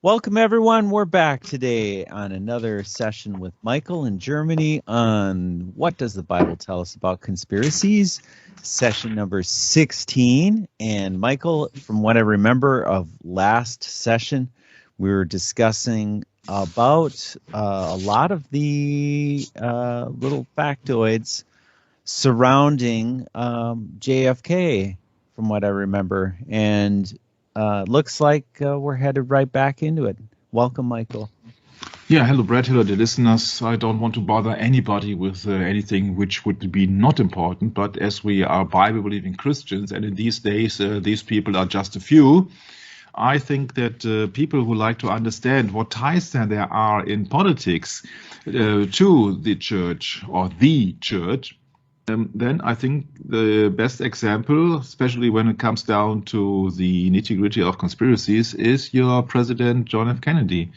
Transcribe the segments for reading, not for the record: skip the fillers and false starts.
Welcome, everyone. We're back today on another session with Michael in Germany on What Does the Bible Tell Us About Conspiracies, session number 16. And Michael, from what I remember of last session, we were discussing about a lot of the little factoids surrounding JFK, from what I remember. And looks like we're headed right back into it. Welcome, Michael. Yeah, hello, Brad. Hello, the listeners. I don't want to bother anybody with anything which would be not important, but as we are Bible-believing Christians, and in these days, these people are just a few, I think that people who like to understand what ties there are in politics to the church or the church, then I think the best example, especially when it comes down to the nitty-gritty of conspiracies, is your President John F. Kennedy.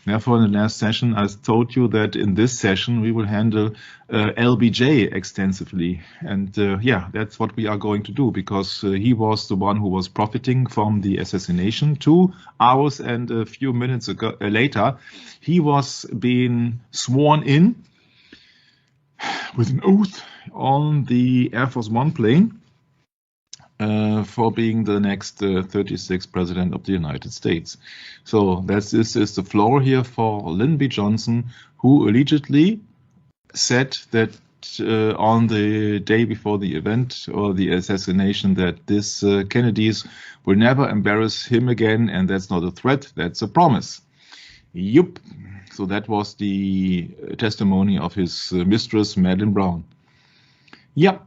Therefore, in the last session, I told you that in this session we will handle LBJ extensively. And yeah, that's what we are going to do, because he was the one who was profiting from the assassination. 2 hours and a few minutes later, he was being sworn in with an oath on the Air Force One plane for being the next 36th president of the United States. So this is the floor here for Lyndon B. Johnson, who allegedly said that on the day before the event or the assassination that this Kennedys will never embarrass him again, and that's not a threat, that's a promise. Yup. So that was the testimony of his mistress, Madeleine Brown. Yep.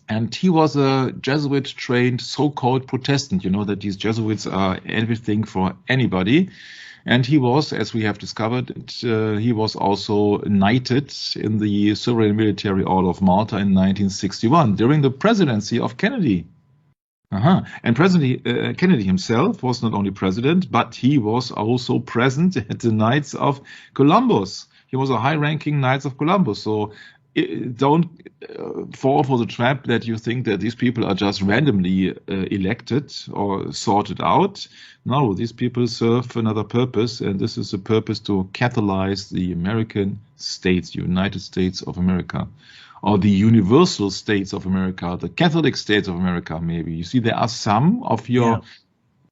And he was a Jesuit-trained so-called Protestant. You know that these Jesuits are everything for anybody. And he was, as we have discovered, he was also knighted in the Civil Military Order of Malta in 1961 during the presidency of Kennedy. And President Kennedy himself was not only president, but he was also present at the Knights of Columbus. He was a high-ranking Knights of Columbus. So don't fall for the trap that you think that these people are just randomly elected or sorted out. No, these people serve another purpose, and this is the purpose to catalyze the American states, United States of America, or the Universal States of America, the Catholic States of America, maybe. You see, there are some of your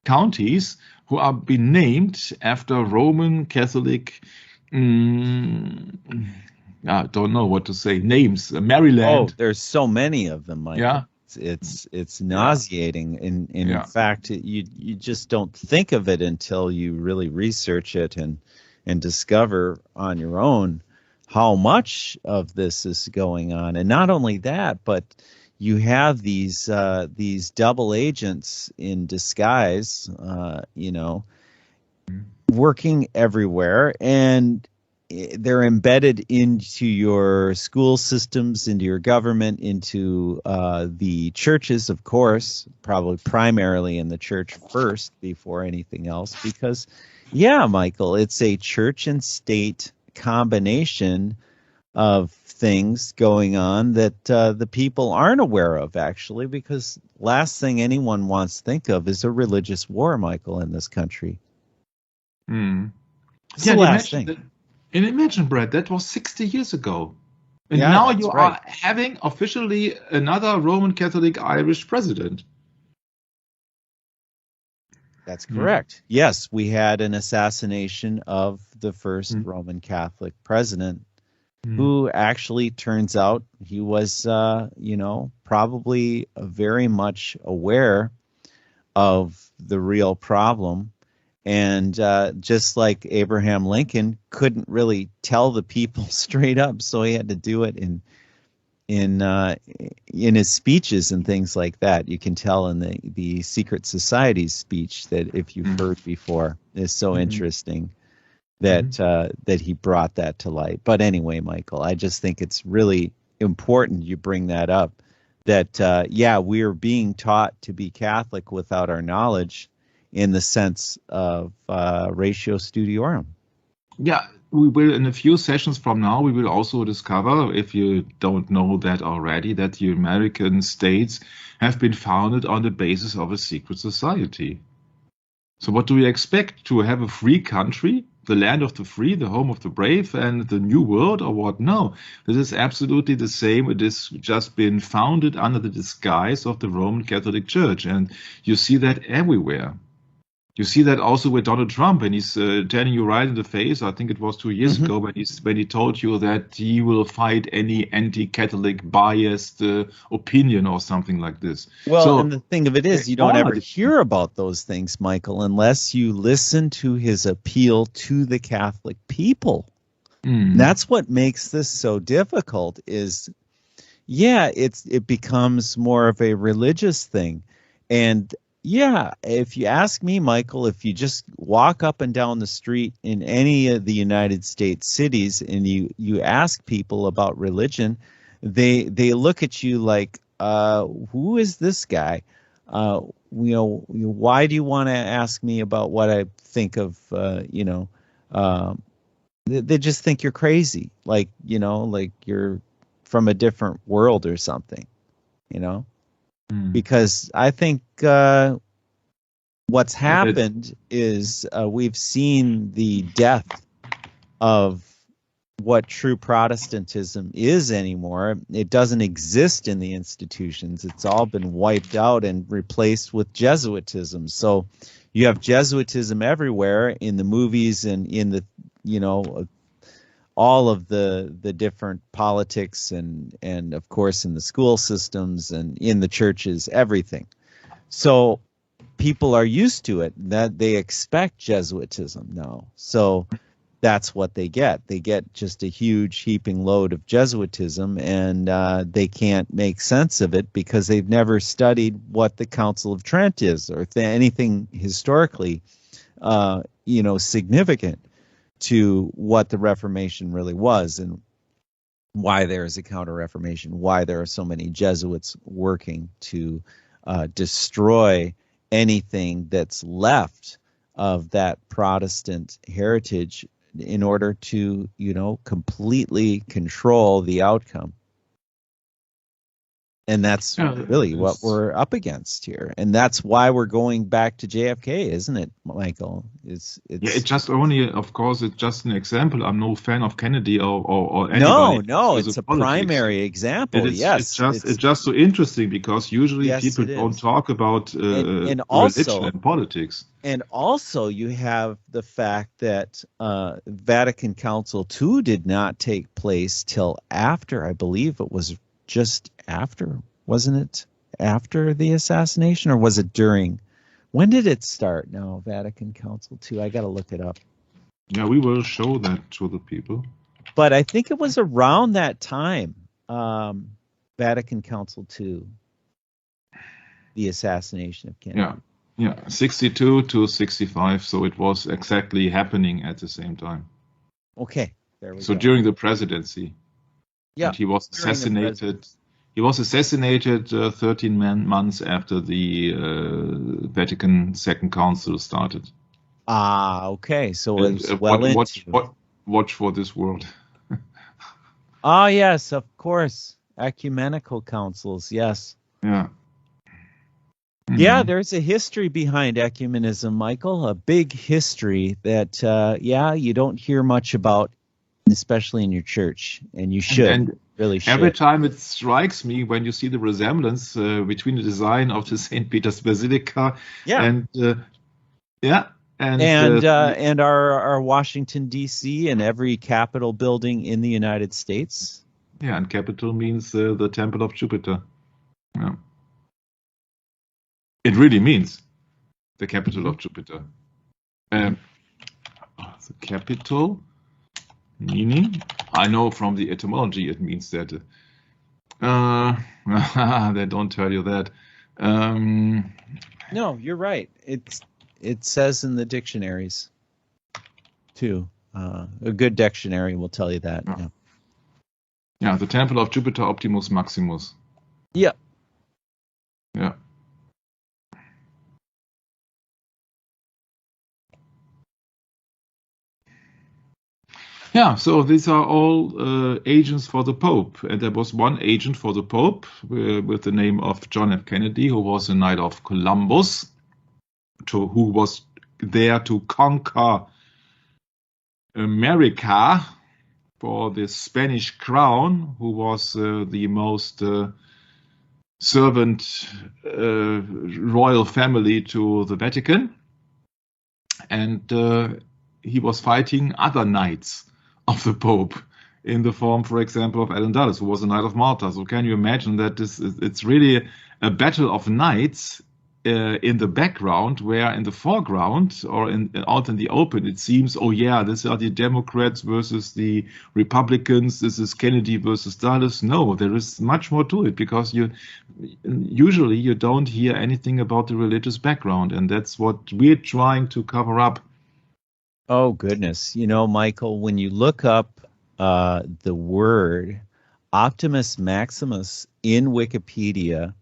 counties who are being named after Roman Catholic I don't know what to say. Names, Maryland. Oh, there's so many of them, Mike. Yeah. It's nauseating. In fact, you just don't think of it until you really research it and discover on your own how much of this is going on. And not only that, but you have these double agents in disguise, working everywhere, and they're embedded into your school systems, into your government, into the churches, of course, probably primarily in the church first before anything else. Because, yeah, Michael, it's a church and state combination of things going on that the people aren't aware of, actually, because last thing anyone wants to think of is a religious war, Michael, in this country. It's the last thing. And imagine, Brad, that was 60 years ago. And now you are having officially another Roman Catholic Irish president. That's correct. Yes, we had an assassination of the first Roman Catholic president who actually turns out he was, probably very much aware of the real problem. And just like Abraham Lincoln couldn't really tell the people straight up, so he had to do it in his speeches and things like that. You can tell in the Secret Society's speech that, if you've heard before, is so interesting that he brought that to light. But anyway, Michael, I just think it's really important you bring that up. That we are being taught to be Catholic without our knowledge, in the sense of ratio studiorum. Yeah, we will, in a few sessions from now, we will also discover, if you don't know that already, that the American states have been founded on the basis of a secret society. So what do we expect? To have a free country, the land of the free, the home of the brave, and the new world, or what? No, this is absolutely the same. It has just been founded under the disguise of the Roman Catholic Church, and you see that everywhere. You see that also with Donald Trump, and he's telling you right in the face. I think it was 2 years ago when he told you that he will fight any anti-Catholic biased opinion or something like this. Well, So and the thing of it is, you don't ever hear about those things, Michael, unless you listen to his appeal to the Catholic people. That's what makes this so difficult. Is it becomes more of a religious thing, and yeah, if you ask me, Michael, if you just walk up and down the street in any of the United States cities and you ask people about religion, they look at you like, who is this guy? Why do you want to ask me about what I think of, they just think you're crazy, like you're from a different world or something, because I think what's happened is we've seen the death of what true Protestantism is anymore. It doesn't exist in the institutions. It's all been wiped out and replaced with Jesuitism. So you have Jesuitism everywhere in the movies and in the, all of the different politics and of course in the school systems and in the churches, everything. So people are used to it, that they expect Jesuitism now. So that's what they get. They get just a huge heaping load of Jesuitism, and they can't make sense of it because they've never studied what the Council of Trent is or anything historically, significant to what the Reformation really was and why there is a Counter-Reformation, why there are so many Jesuits working to destroy anything that's left of that Protestant heritage in order to, completely control the outcome. And that's really what we're up against here. And that's why we're going back to JFK, isn't it, Michael? It's just only, of course, it's just an example. I'm no fan of Kennedy or anybody. No, it's a primary example. It's just so interesting because usually people don't talk about religion and politics. And also you have the fact that Vatican Council II did not take place till after, I believe it was just after, wasn't it? After the assassination, or was it during? When did it start? No, Vatican Council II. I got to look it up. Yeah, we will show that to the people. But I think it was around that time, Vatican Council II, the assassination of Kennedy. Yeah, 62 to 65. So it was exactly happening at the same time. Okay, there we go. So during the presidency. Yeah, and he was assassinated. He was assassinated 13 months after the Vatican Second Council started. Okay. So it was watch for this world. Yes, of course. Ecumenical councils, yes. Yeah. Mm-hmm. Yeah, there's a history behind ecumenism, Michael. A big history that, you don't hear much about, especially in your church, and you should. And really should. Every time it strikes me when you see the resemblance between the design of the St. Peter's Basilica and our Washington D.C. and every Capitol building in the United States. Yeah, and Capitol means the Temple of Jupiter. Yeah, it really means the capital of Jupiter. The capital. Meaning, I know from the etymology it means that. They don't tell you that. No, you're right. It says in the dictionaries too. A good dictionary will tell you that. Yeah, the Temple of Jupiter Optimus Maximus. Yeah. Yeah. Yeah, so these are all agents for the Pope. And there was one agent for the Pope with the name of John F. Kennedy, who was a Knight of Columbus, who was there to conquer America for the Spanish crown, who was the most servant royal family to the Vatican. And he was fighting other knights of the Pope in the form, for example, of Alan Dulles, who was a Knight of Malta. So can you imagine that it's really a battle of knights in the background, where in the foreground or out in the open, it seems, oh yeah, these are the Democrats versus the Republicans. This is Kennedy versus Dulles. No, there is much more to it, because usually you don't hear anything about the religious background, and that's what we're trying to cover up. Oh, goodness. You know, Michael, when you look up the word Optimus Maximus in Wikipedia,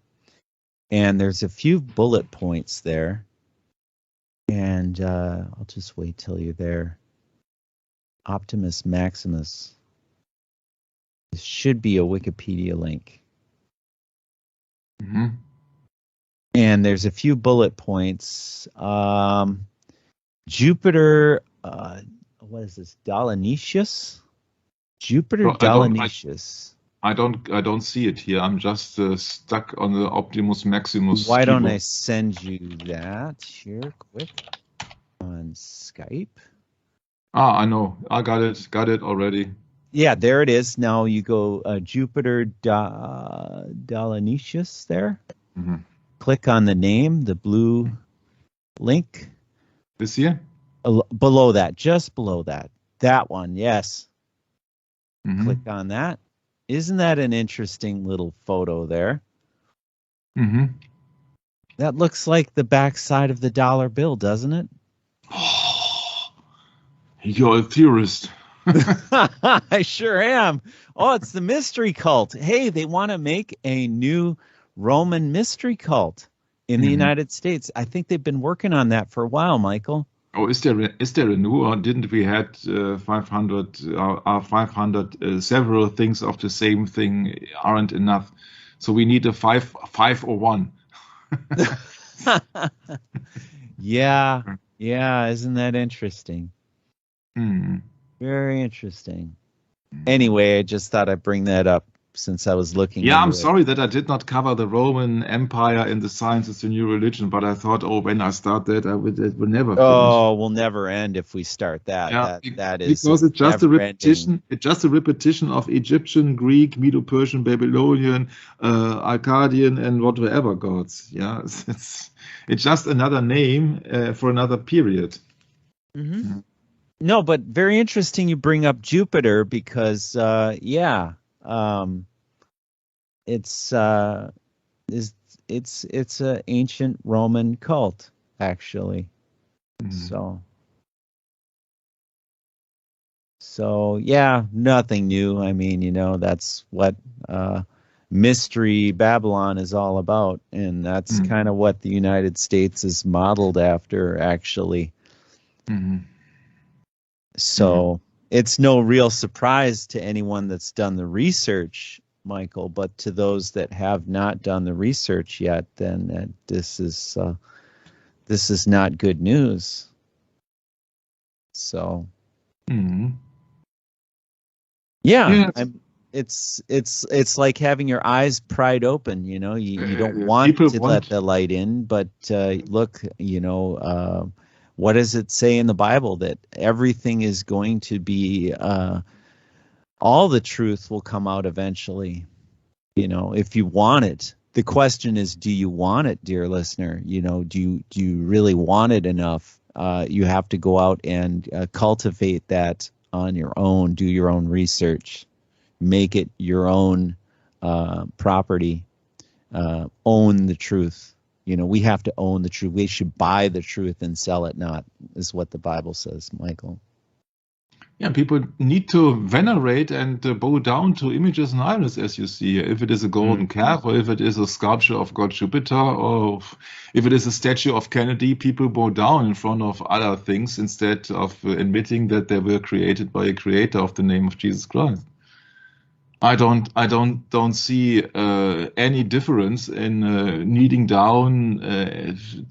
and there's a few bullet points there, and I'll just wait till you're there. Optimus Maximus. This should be a Wikipedia link. Mm-hmm. And there's a few bullet points. Jupiter, what is this? Dionysius? Jupiter Dionysius. I don't see it here. I'm just stuck on the Optimus Maximus. Why don't I send you that here quick on Skype? I know. I got it already. Yeah, there it is. Now you go Jupiter Dionysius there. Mm-hmm. Click on the name, the blue link. This here? Below that, just below that. That one, yes. Mm-hmm. Click on that. Isn't that an interesting little photo there? Mm-hmm. That looks like the backside of the dollar bill, doesn't it? You're a theorist. I sure am. Oh, it's the mystery cult. Hey, they want to make a new Roman mystery cult in the United States. I think they've been working on that for a while, Michael. Oh, is there a new, or didn't we had 500 several things of the same thing aren't enough, so we need a 501. Yeah, isn't that interesting? Hmm. Very interesting. Anyway, I just thought I'd bring that up since I was looking. Yeah, I'm sorry that I did not cover the Roman Empire in the Science is the New Religion, but I thought, when I start that, it will never finish. Oh, we'll never end if we start that. Yeah, that is because it's just a repetition. It's just a repetition of Egyptian, Greek, Medo-Persian, Babylonian, Akkadian, and whatever gods. Yeah, it's just another name for another period. Mm-hmm. Mm-hmm. No, but very interesting you bring up Jupiter, because it's an ancient Roman cult, actually. Mm-hmm. So yeah, nothing new. I mean, that's what Mystery Babylon is all about, and that's kind of what the United States is modeled after, actually. Mm-hmm. So it's no real surprise to anyone that's done the research, Michael, but to those that have not done the research yet, then this is not good news. So, it's like having your eyes pried open. You don't want to let the light in, but look, what does it say in the Bible? That everything is going to be, all the truth will come out eventually, if you want it. The question is, do you want it, dear listener? Do you really want it enough? You have to go out and cultivate that on your own, do your own research, make it your own property, own the truth. We have to own the truth. We should buy the truth and sell it not, is what the Bible says, Michael. Yeah, people need to venerate and bow down to images and idols, as you see. If it is a golden calf, or if it is a sculpture of God Jupiter, or if it is a statue of Kennedy, people bow down in front of other things instead of admitting that they were created by a creator of the name of Jesus Christ. I don't see any difference in kneeling down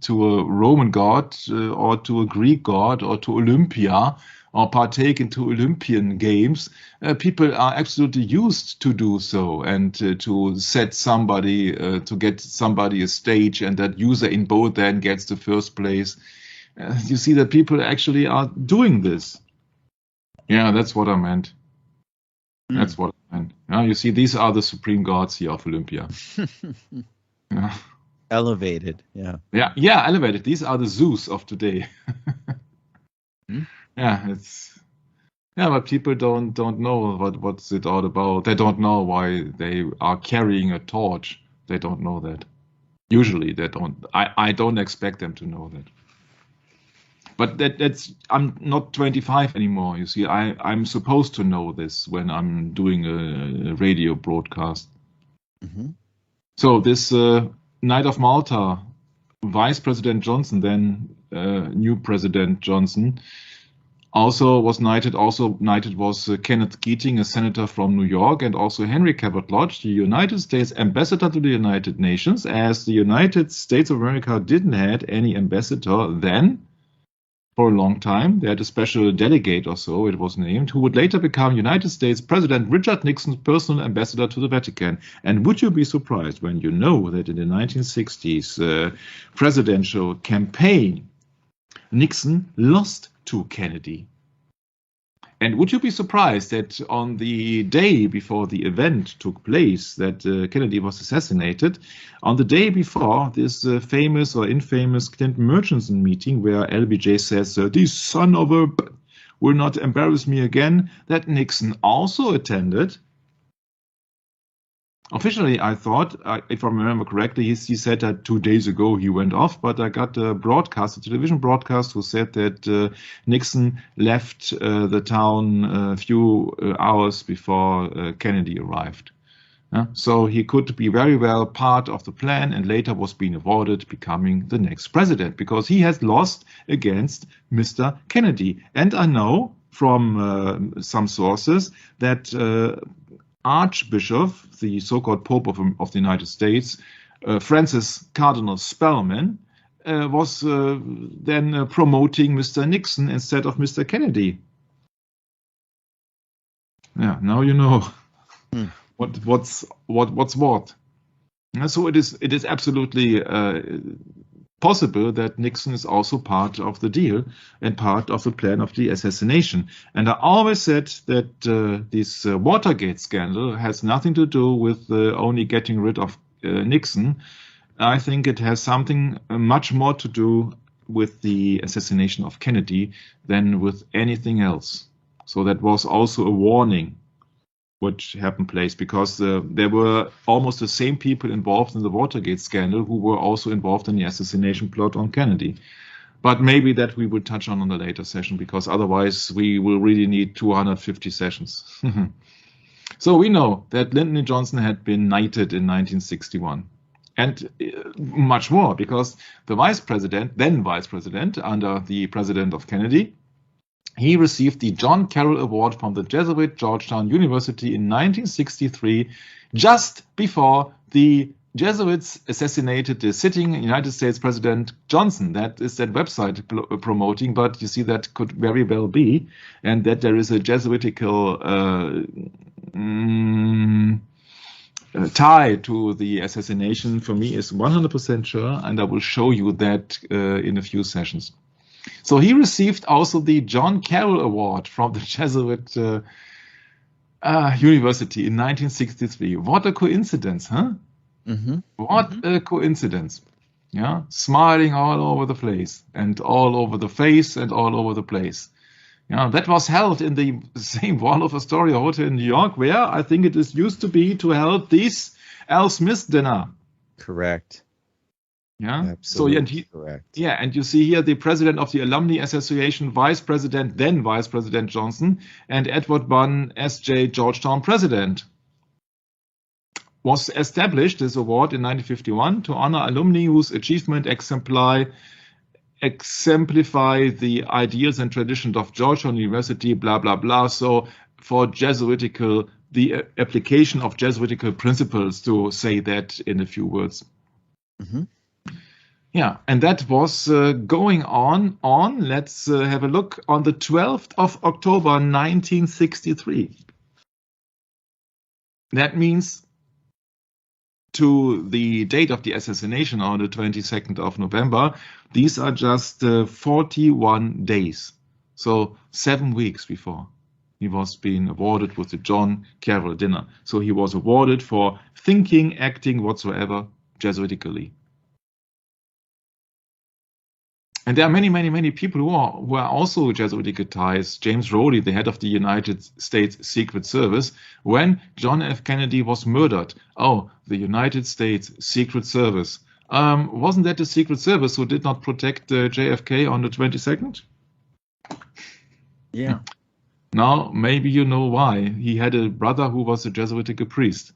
to a Roman god or to a Greek god or to Olympia or partake into Olympian games. People are absolutely used to do so and to set somebody, to get somebody a stage, and that user in both then gets the first place. You see that people actually are doing this. Yeah, that's what I meant. That's what I meant. You see, these are the supreme gods here of Olympia. Yeah. Elevated, yeah. Yeah, elevated. These are the Zeus of today. Yeah, but people don't know what's it all about. They don't know why they are carrying a torch. They don't know that. Usually they don't. I don't expect them to know that. But that's I'm not 25 anymore. You see, I'm supposed to know this when I'm doing a radio broadcast. So this Knight of Malta, Vice President Johnson, then new President Johnson, also was knighted. Also knighted was Kenneth Keating, a senator from New York, and also Henry Cabot Lodge, the United States ambassador to the United Nations, as the United States of America didn't have any ambassador then. For a long time, they had a special delegate or so, it was named, who would later become United States President Richard Nixon's personal ambassador to the Vatican. And would you be surprised when you know that in the 1960s presidential campaign, Nixon lost to Kennedy? And would you be surprised that on the day before the event took place, that Kennedy was assassinated, on the day before this famous or infamous Clinton-Murchison meeting where LBJ says, "This son of a will not embarrass me again," that Nixon also attended. Officially, I thought, if I remember correctly, he said that 2 days ago he went off, but I got a television broadcast, who said that Nixon left the town a few hours before Kennedy arrived. So he could be very well part of the plan, and later was being awarded becoming the next president, because he has lost against Mr. Kennedy. And I know from some sources that Archbishop, the so-called Pope of the United States, Francis Cardinal Spellman, was then promoting Mr. Nixon instead of Mr. Kennedy. Yeah, now you know what's what. So it is absolutely possible that Nixon is also part of the deal and part of the plan of the assassination. And I always said that this Watergate scandal has nothing to do with only getting rid of Nixon. I think it has something much more to do with the assassination of Kennedy than with anything else. So that was also a warning what happened place, because there were almost the same people involved in the Watergate scandal who were also involved in the assassination plot on Kennedy. But maybe that we will touch on a later session, because otherwise we will really need 250 sessions. So we know that Lyndon Johnson had been knighted in 1961. And much more, because the then vice president, under the president of Kennedy, he received the John Carroll Award from the Jesuit Georgetown University in 1963, just before the Jesuits assassinated the sitting United States President Johnson. That is that website promoting, but you see that could very well be, and that there is a Jesuitical tie to the assassination, for me, is 100% sure, and I will show you that in a few sessions. So he received also the John Carroll Award from the Jesuit University in 1963. What a coincidence, huh? What a coincidence. Yeah, smiling all over the place, and all over the face, and all over the place. Yeah, that was held in the same Waldorf Astoria Hotel in New York, where I think it is used to be to hold this Al Smith dinner. Correct. Yeah, absolutely correct. Yeah, and you see here the president of the Alumni Association, then Vice President Johnson, and Edward Bunn, S.J. Georgetown president. Was established, this award, in 1951 to honor alumni whose achievement exemplify the ideals and traditions of Georgetown University, blah, blah, blah. So for Jesuitical the application of Jesuitical principles, to say that in a few words. Mm-hmm. Yeah, and that was going on. Let's have a look on the 12th of October, 1963. That means to the date of the assassination on the 22nd of November, these are just 41 days. So 7 weeks before he was being awarded with the John Carroll dinner. So he was awarded for thinking, acting, whatsoever, Jesuitically. And there are many people who are also Jesuiticized. James Rowley, the head of the United States Secret Service, when John F. Kennedy was murdered. Oh, the United States Secret Service. Wasn't that the Secret Service who did not protect JFK on the 22nd? Yeah. Now, maybe you know why. He had a brother who was a Jesuitical priest.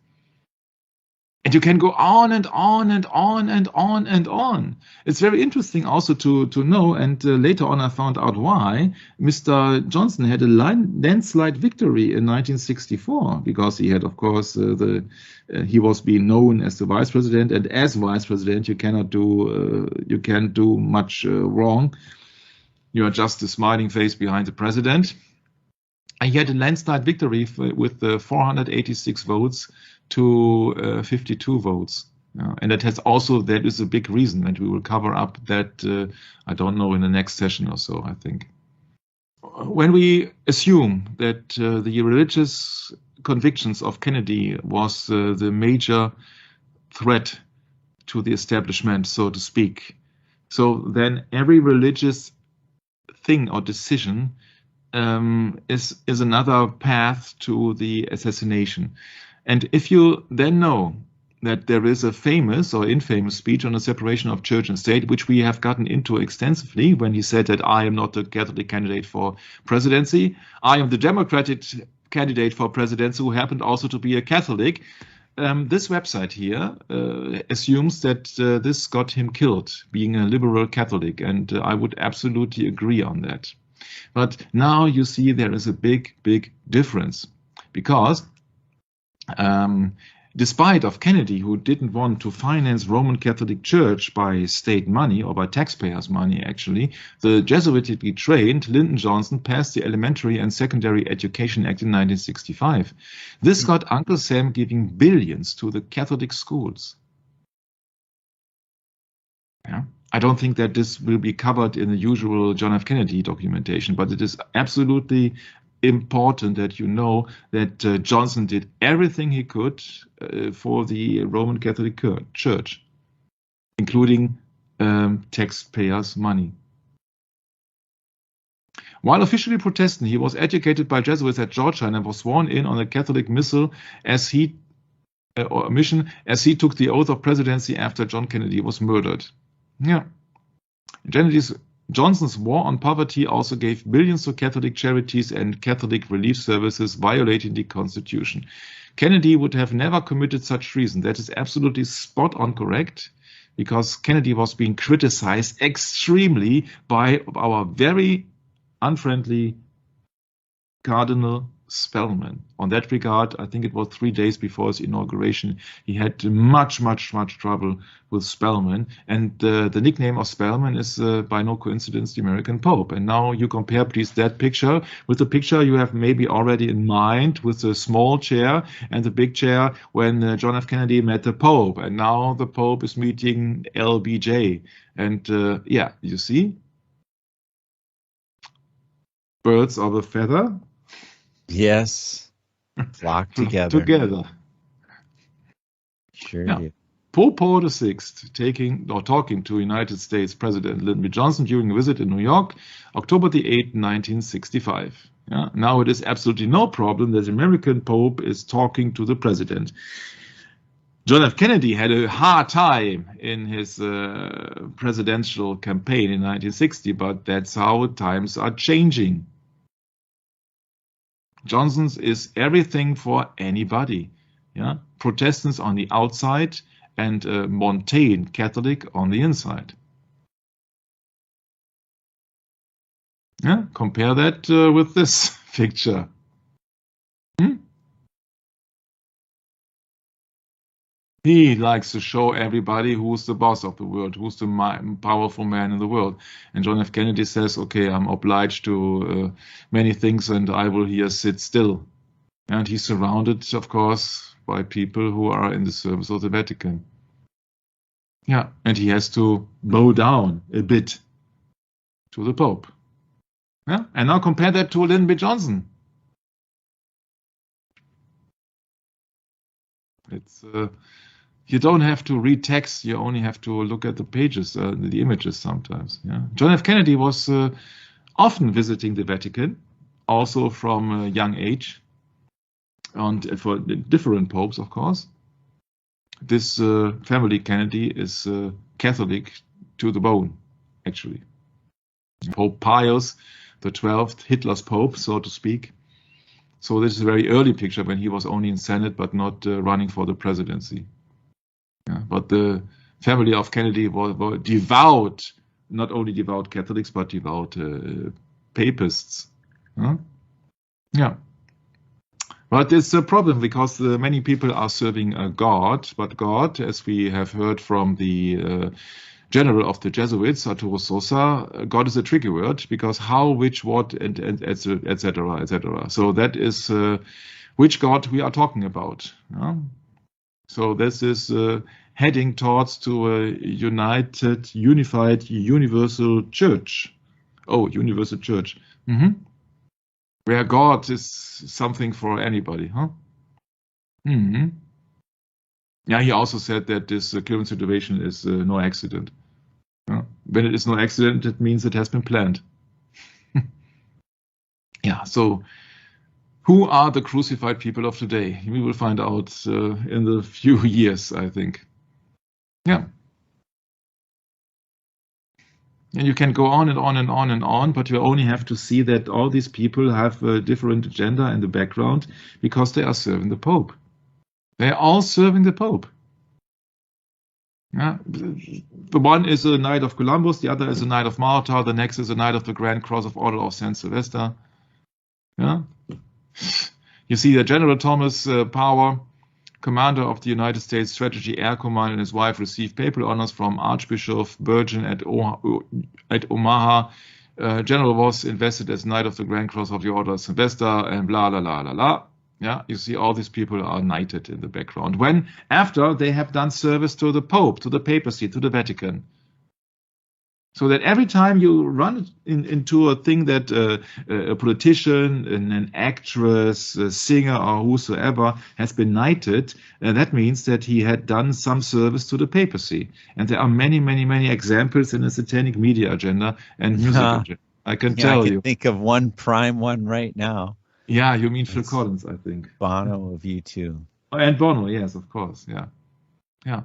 And you can go on and on and on and on and on. It's very interesting also to know, and later on I found out why Mr. Johnson had a landslide victory in 1964, because he had, of course, he was being known as the vice president, and as vice president you can't do much wrong. You are just a smiling face behind the president. And he had a landslide victory with 486 votes to 52 votes. And that is a big reason, and we will cover up that, I don't know, in the next session or so, I think. When we assume that the religious convictions of Kennedy was the major threat to the establishment, so to speak, so then every religious thing or decision is another path to the assassination. And if you then know that there is a famous or infamous speech on the separation of church and state, which we have gotten into extensively, when he said that I am not the Catholic candidate for presidency, I am the Democratic candidate for presidency who happened also to be a Catholic. This website here assumes that this got him killed, being a liberal Catholic, and I would absolutely agree on that. But now you see there is a big difference, because despite of Kennedy, who didn't want to finance Roman Catholic Church by state money or by taxpayers' money, actually, the Jesuitically trained Lyndon Johnson passed the Elementary and Secondary Education Act in 1965. This got Uncle Sam giving billions to the Catholic schools. Yeah. I don't think that this will be covered in the usual John F. Kennedy documentation, but it is absolutely important that you know that Johnson did everything he could for the Roman Catholic Church, including taxpayers' money. While officially Protestant, he was educated by Jesuits at Georgetown and was sworn in on a Catholic mission as he took the oath of presidency after John Kennedy was murdered. Yeah. Johnson's war on poverty also gave billions to Catholic charities and Catholic relief services, violating the Constitution. Kennedy would have never committed such treason. That is absolutely spot on correct, because Kennedy was being criticized extremely by our very unfriendly Cardinal Spellman. On that regard, I think it was 3 days before his inauguration, he had much trouble with Spellman. And the nickname of Spellman is, by no coincidence, the American Pope. And now you compare, please, that picture with the picture you have maybe already in mind with the small chair and the big chair when John F. Kennedy met the Pope. And now the Pope is meeting LBJ. And yeah, you see? Birds of a feather. Yes. Flock together. Sure do. Pope Paul VI talking to United States President Lyndon B. Johnson during a visit in New York, October the 8th, 1965. Yeah? Now it is absolutely no problem that the American Pope is talking to the President. John F. Kennedy had a hard time in his presidential campaign in 1960, but that's how times are changing. Johnson's is everything for anybody. Yeah? Protestants on the outside and Montaigne Catholic on the inside. Yeah? Compare that with this picture. He likes to show everybody who's the boss of the world, who's the powerful man in the world. And John F. Kennedy says, okay, I'm obliged to many things and I will here sit still. And he's surrounded, of course, by people who are in the service of the Vatican. Yeah, and he has to bow down a bit to the Pope. Yeah, and now compare that to Lyndon B. Johnson. It's you don't have to read text; you only have to look at the pages, the images sometimes. Yeah, John F. Kennedy was often visiting the Vatican, also from a young age, and for different popes, of course. This family Kennedy is Catholic to the bone, actually. Pope Pius the 12th, Hitler's pope, so to speak. So this is a very early picture when he was only in Senate but not running for the presidency. Yeah, but the family of Kennedy were devout, not only devout Catholics, but devout papists. Huh? Yeah. But it's a problem because many people are serving God, but God, as we have heard from the general of the Jesuits, Arturo Sosa, God is a tricky word because how, which, what, and etc., etc. So that is which God we are talking about. Yeah? So this is heading towards to a united, unified, universal church. Oh, universal church. Mm-hmm. Where God is something for anybody, huh? Mm-hmm. Yeah, he also said that this current situation is no accident. When it is no accident, it means it has been planned. Yeah, so who are the crucified people of today? We will find out in the few years, I think. Yeah. And you can go on and on and on and on, but you only have to see that all these people have a different agenda in the background because they are serving the Pope. They are all serving the Pope. Yeah. The one is a Knight of Columbus, the other is a Knight of Malta, the next is a Knight of the Grand Cross of Order of St. Sylvester. Yeah. You see that General Thomas Power, commander of the United States Strategy Air Command, and his wife received papal honors from Archbishop Spurgeon at Omaha. General was invested as Knight of the Grand Cross of the Order of Sylvester, and blah, blah, blah, blah, blah. Yeah, you see all these people are knighted in the background. After they have done service to the Pope, to the papacy, to the Vatican. So that every time you run into a thing that a politician, an actress, a singer, or whosoever has been knighted, that means that he had done some service to the papacy. And there are many, many, many examples in the satanic media agenda and music agenda. I can tell you. I can think of one prime one right now. Yeah, you mean Phil Collins, I think. Bono of U2. Oh, and Bono, yes, of course. Yeah. Yeah.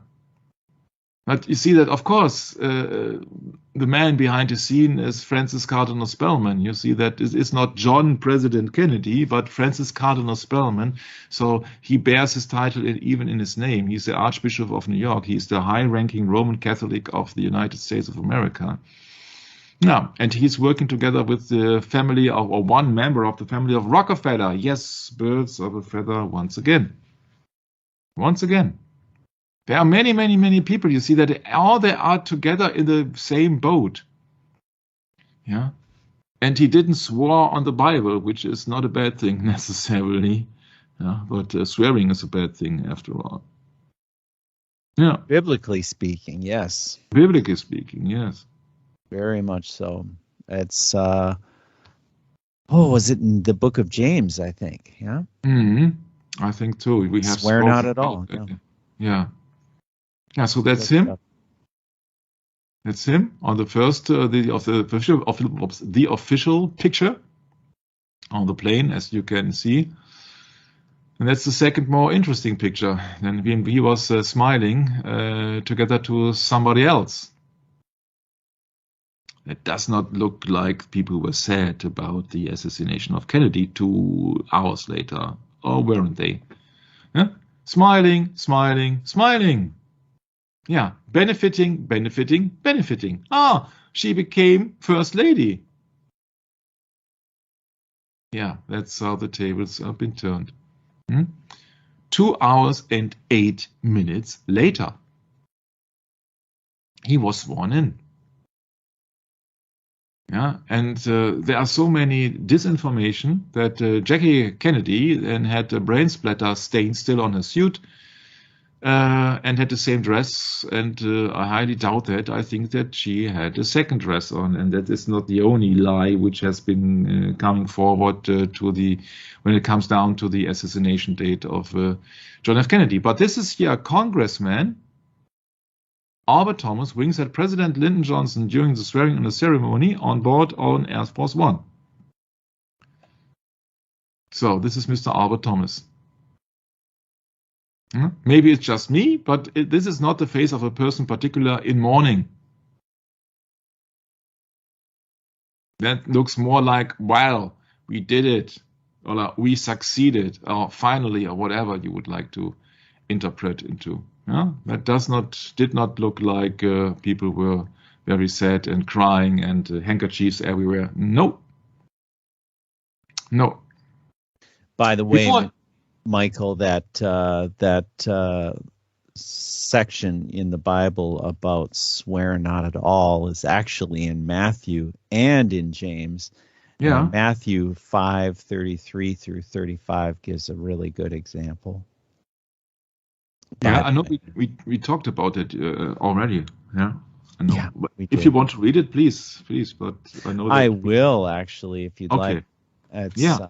But you see that, of course, the man behind the scene is Francis Cardinal Spellman. You see that it is not John President Kennedy, but Francis Cardinal Spellman. So he bears his title even in his name. He's the Archbishop of New York. He's the high-ranking Roman Catholic of the United States of America. Now, and he's working together with the family of, or one member of the family of Rockefeller. Yes, birds of a feather once again. Once again. There are many, many, many people. You see that they are together in the same boat. Yeah. And he didn't swear on the Bible, which is not a bad thing necessarily. Yeah. But swearing is a bad thing after all. Yeah. Biblically speaking, yes. Biblically speaking, yes. Very much so. It's was it in the book of James, I think, yeah? Mm-hmm. I think too. We have swear not at all. Yeah. Yeah, so that's him. That's him on the first the official picture on the plane, as you can see. And that's the second more interesting picture. Then he was smiling together to somebody else. It does not look like people were sad about the assassination of Kennedy 2 hours later. Or weren't they? Yeah? Smiling, smiling, smiling. Yeah, benefiting. Ah, she became First Lady. Yeah, that's how the tables have been turned. 2 hours and 8 minutes later. He was sworn in. Yeah, and there are so many disinformation that Jackie Kennedy then had a brain splatter stain still on her suit and had the same dress. And I highly doubt that. I think that she had a second dress on, and that is not the only lie which has been coming forward when it comes down to the assassination date of John F. Kennedy. But this is here a congressman, Albert Thomas, winks at President Lyndon Johnson during the swearing-in ceremony on board on Air Force One. So this is Mr. Albert Thomas. Maybe it's just me, but this is not the face of a person particular in mourning. That looks more like, well, we did it, or we succeeded, or finally, or whatever you would like to interpret into. Yeah? That did not look like people were very sad and crying and handkerchiefs everywhere. No. By the way, Michael, that section in the Bible about swear not at all is actually in Matthew and in James. Yeah. Matthew 5:33 through 35 gives a really good example. Yeah, I know we talked about it already. Yeah, I know. Yeah, if you want to read it, please. But I know that I will actually, if you'd like. Yeah.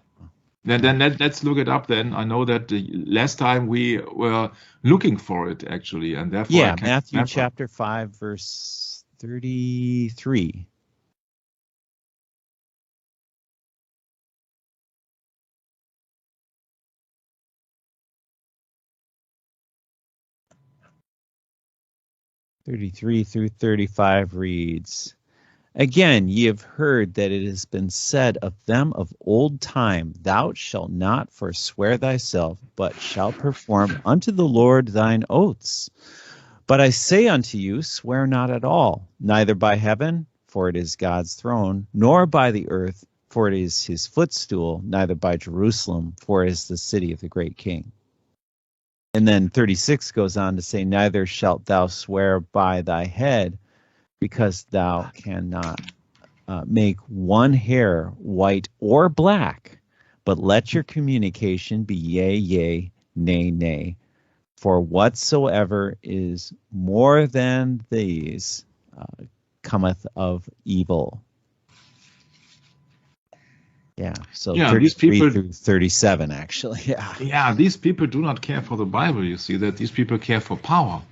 Then let's look it up. Then I know that last time we were looking for it actually, and therefore Matthew chapter 5 verse 33. (33) through 35 reads, Again, ye have heard that it has been said of them of old time, Thou shalt not forswear thyself, but shalt perform unto the Lord thine oaths. But I say unto you, swear not at all, neither by heaven, for it is God's throne, nor by the earth, for it is his footstool, neither by Jerusalem, for it is the city of the great king. And then 36 goes on to say, Neither shalt thou swear by thy head, because thou cannot make one hair white or black, but let your communication be yea, yea, nay, nay. For whatsoever is more than these cometh of evil. Yeah, so 33 through 37, actually. Yeah, these people do not care for the Bible, you see, that these people care for power.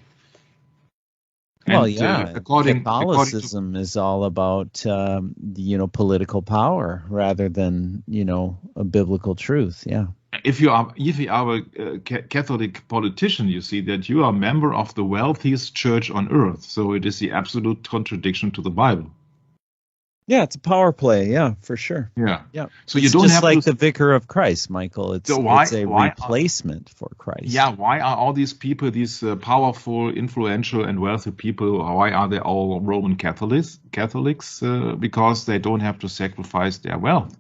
Well, Catholicism is all about, political power rather than, a biblical truth. Yeah. If you are a Catholic politician, you see that you are a member of the wealthiest church on earth. So it is the absolute contradiction to the Bible. Yeah, it's a power play. Yeah, for sure. Yeah. So you don't have like the Vicar of Christ, Michael. It's a replacement for Christ. Yeah. Why are all these people, these powerful, influential, and wealthy people? Why are they all Roman Catholics? Because they don't have to sacrifice their wealth.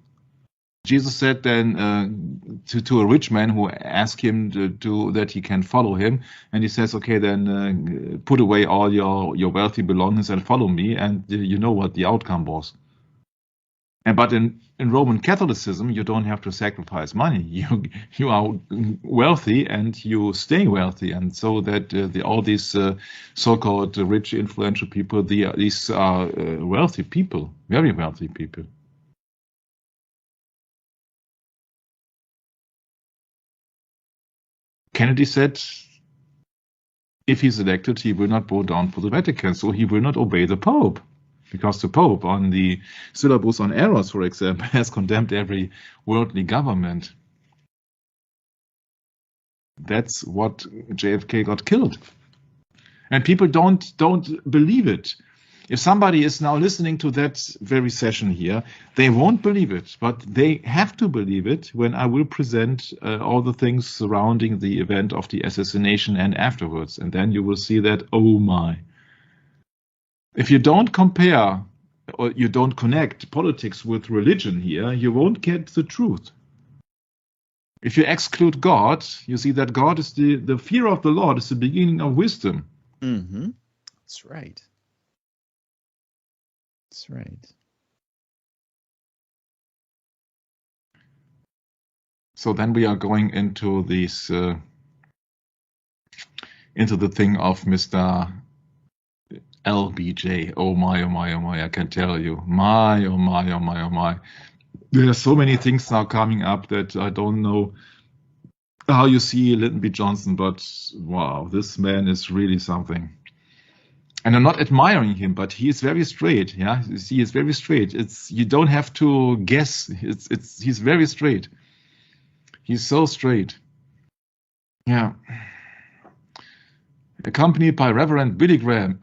Jesus said then to a rich man who asked him that he can follow him, and he says, okay, then put away all your wealthy belongings and follow me, and you know what the outcome was. But in Roman Catholicism, you don't have to sacrifice money. You are wealthy and you stay wealthy, and so that all these so-called rich, influential people, these are wealthy people, very wealthy people. Kennedy said if he's elected, he will not bow down for the Vatican, so he will not obey the Pope. Because the Pope, on the syllabus on errors, for example, has condemned every worldly government. That's what JFK got killed. And people don't believe it. If somebody is now listening to that very session here, they won't believe it, but they have to believe it when I will present all the things surrounding the event of the assassination and afterwards. And then you will see that, oh my. If you don't compare or you don't connect politics with religion here, you won't get the truth. If you exclude God, you see that God is the fear of the Lord is the beginning of wisdom. Mm-hmm. That's right. That's right. So then we are going into this, into the thing of Mr. LBJ. Oh my, oh my, oh my, I can tell you. My, oh my, oh my, oh my. There are so many things now coming up that I don't know how you see Lyndon B. Johnson, but wow, this man is really something. And I'm not admiring him, but he is very straight. Yeah, he is very straight. You don't have to guess. He's very straight. He's so straight. Yeah. Accompanied by Reverend Billy Graham,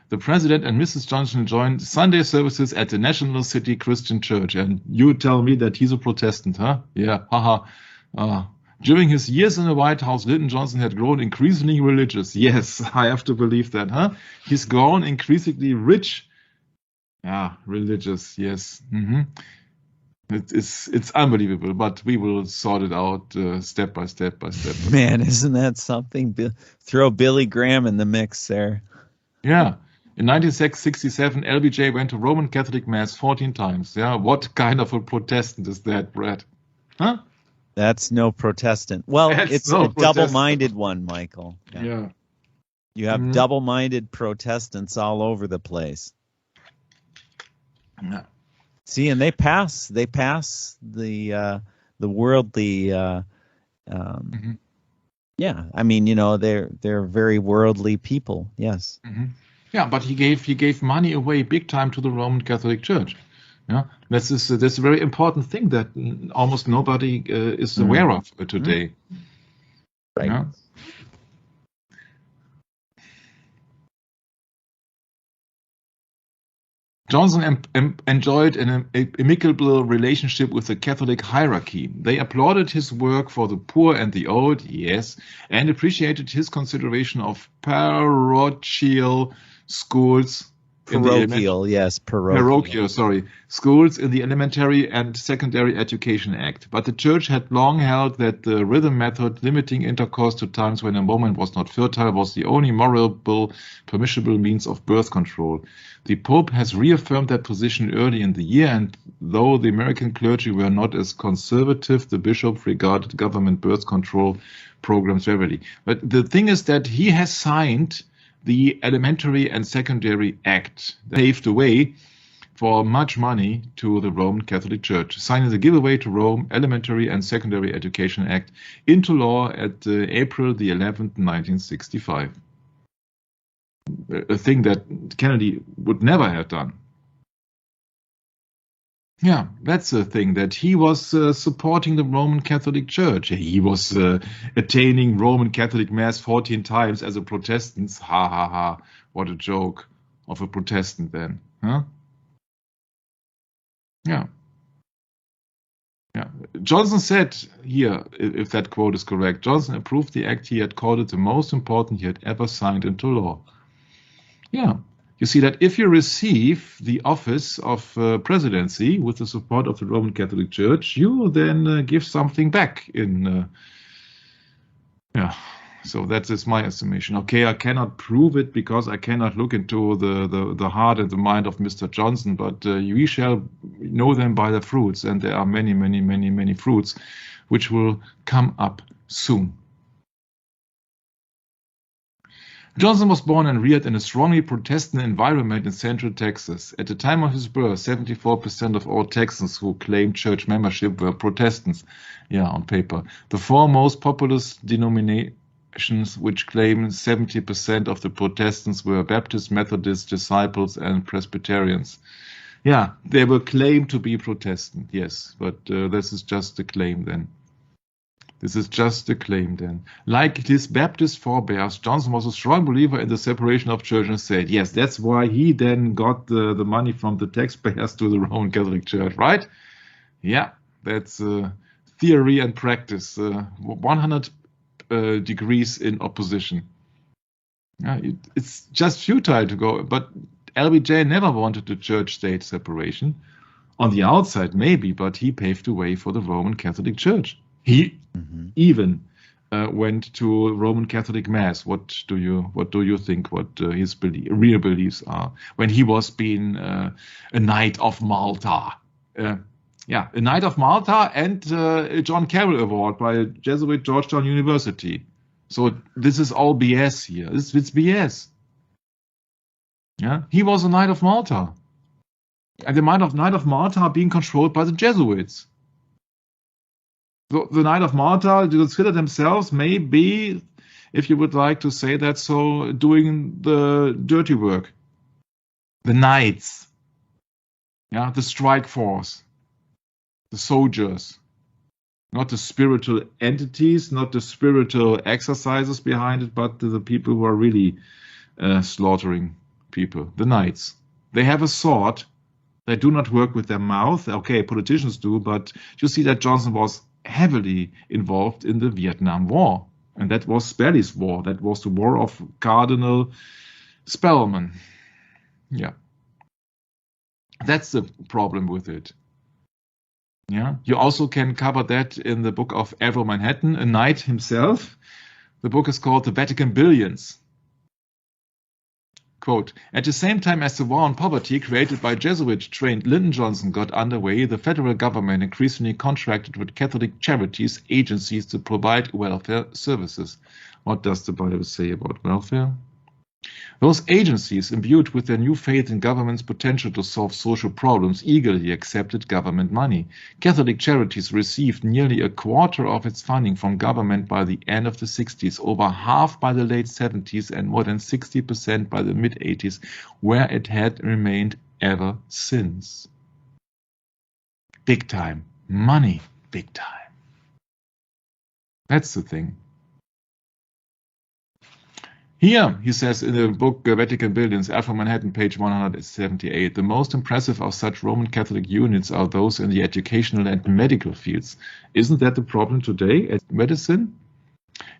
the President and Mrs. Johnson joined Sunday services at the National City Christian Church. And you tell me that he's a Protestant, huh? Yeah, haha. During his years in the White House, Lyndon Johnson had grown increasingly religious. Yes, I have to believe that, huh? He's grown increasingly rich. Yeah, religious, yes. Mm-hmm. It's unbelievable, but we will sort it out step by step by step. Man, isn't that something? Throw Billy Graham in the mix there. Yeah. In 1967, LBJ went to Roman Catholic Mass 14 times. Yeah. What kind of a Protestant is that, Brad? Huh? That's no Protestant. Well, it's a double-minded one, Michael. Yeah. You have double-minded Protestants all over the place. Yeah. See, and they pass the worldly. Yeah, I mean, they're very worldly people. Yes. Mm-hmm. Yeah, but he gave money away big time to the Roman Catholic Church. Yeah, that's a very important thing that almost nobody is aware of today. Right. Yeah? Johnson enjoyed an amicable relationship with the Catholic hierarchy. They applauded his work for the poor and the old, yes, and appreciated his consideration of parochial schools. Parochial, schools in the Elementary and Secondary Education Act. But the Church had long held that the rhythm method, limiting intercourse to times when a woman was not fertile, was the only permissible means of birth control. The Pope has reaffirmed that position early in the year, and though the American clergy were not as conservative, the bishop regarded government birth control programs heavily. But the thing is that he has signed the Elementary and Secondary Act that paved the way for much money to the Roman Catholic Church, signing the giveaway to Rome Elementary and Secondary Education Act into law at April the 11th, 1965. A thing that Kennedy would never have done. Yeah, that's the thing, that he was supporting the Roman Catholic Church. He was attaining Roman Catholic Mass 14 times as a Protestant. Ha ha ha, what a joke of a Protestant then. Huh? Yeah. Yeah. Johnson said here, if that quote is correct, Johnson approved the act. He had called it the most important he had ever signed into law. Yeah. You see that if you receive the office of presidency with the support of the Roman Catholic Church, you then give something back in. Yeah, so that is my estimation. Okay, I cannot prove it because I cannot look into the heart and the mind of Mr. Johnson, but we shall know them by the fruits, and there are many, many, many, many fruits which will come up soon. Johnson was born and reared in a strongly Protestant environment in Central Texas. At the time of his birth, 74% of all Texans who claimed church membership were Protestants. Yeah, on paper. The four most populous denominations which claim 70% of the Protestants were Baptist, Methodist, Disciples, and Presbyterians. Yeah, they will claim to be Protestant, yes, but this is just a claim then. This is just a claim then. Like his Baptist forebears, Johnson was a strong believer in the separation of church and state. Yes, that's why he then got the money from the taxpayers to the Roman Catholic Church, right? Yeah, that's theory and practice. 100 degrees in opposition. Yeah, it's just futile to go. But LBJ never wanted the church-state separation. On the outside, maybe, but he paved the way for the Roman Catholic Church. He even went to Roman Catholic Mass. What do you think? What his real beliefs are? When he was being a Knight of Malta, a Knight of Malta and a John Carroll Award by Jesuit Georgetown University. So this is all BS here. It's BS. Yeah, he was a Knight of Malta, and the Knight of Malta are being controlled by the Jesuits. So the Knight of Malta consider themselves, maybe, if you would like to say that so, doing the dirty work. The knights, the strike force, the soldiers, not the spiritual entities, not the spiritual exercises behind it, but the people who are really slaughtering people, the knights. They have a sword. They do not work with their mouth. Okay, politicians do, but you see that Johnson was heavily involved in the Vietnam War. And that was Sperry's war. That was the war of Cardinal Spellman. Yeah. That's the problem with it. Yeah. You also can cover that in the book of Avro Manhattan, a knight himself. The book is called The Vatican Billions. Quote, at the same time as the war on poverty created by Jesuit-trained Lyndon Johnson got underway, the federal government increasingly contracted with Catholic charities agencies to provide welfare services. What does the Bible say about welfare? Those agencies, imbued with their new faith in government's potential to solve social problems, eagerly accepted government money. Catholic charities received nearly a quarter of its funding from government by the end of the 60s, over half by the late 70s, and more than 60% by the mid-80s, where it had remained ever since. Big time. Money. Big time. That's the thing. Here, he says in the book Vatican Billions, Avro Manhattan, page 178, the most impressive of such Roman Catholic units are those in the educational and medical fields. Isn't that the problem today at medicine?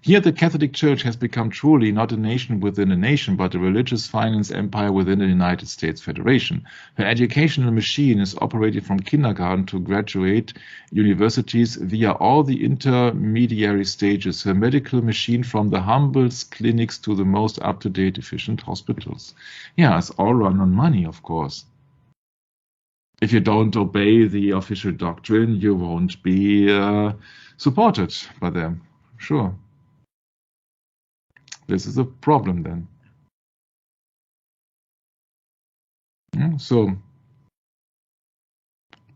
Here, the Catholic Church has become truly not a nation within a nation, but a religious finance empire within the United States Federation. Her educational machine is operated from kindergarten to graduate universities via all the intermediary stages. Her medical machine from the humblest clinics to the most up-to-date, efficient hospitals. Yeah, it's all run on money, of course. If you don't obey the official doctrine, you won't be supported by them. Sure. This is a problem then. So,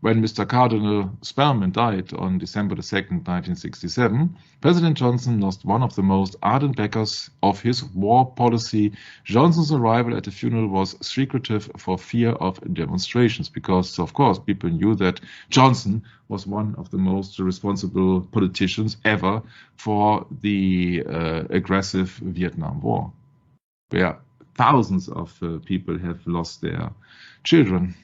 when Mr. Cardinal Spellman died on December 2nd, 1967, President Johnson lost one of the most ardent backers of his war policy. Johnson's arrival at the funeral was secretive for fear of demonstrations, because, of course, people knew that Johnson was one of the most responsible politicians ever for the aggressive Vietnam War, where thousands of people have lost their children.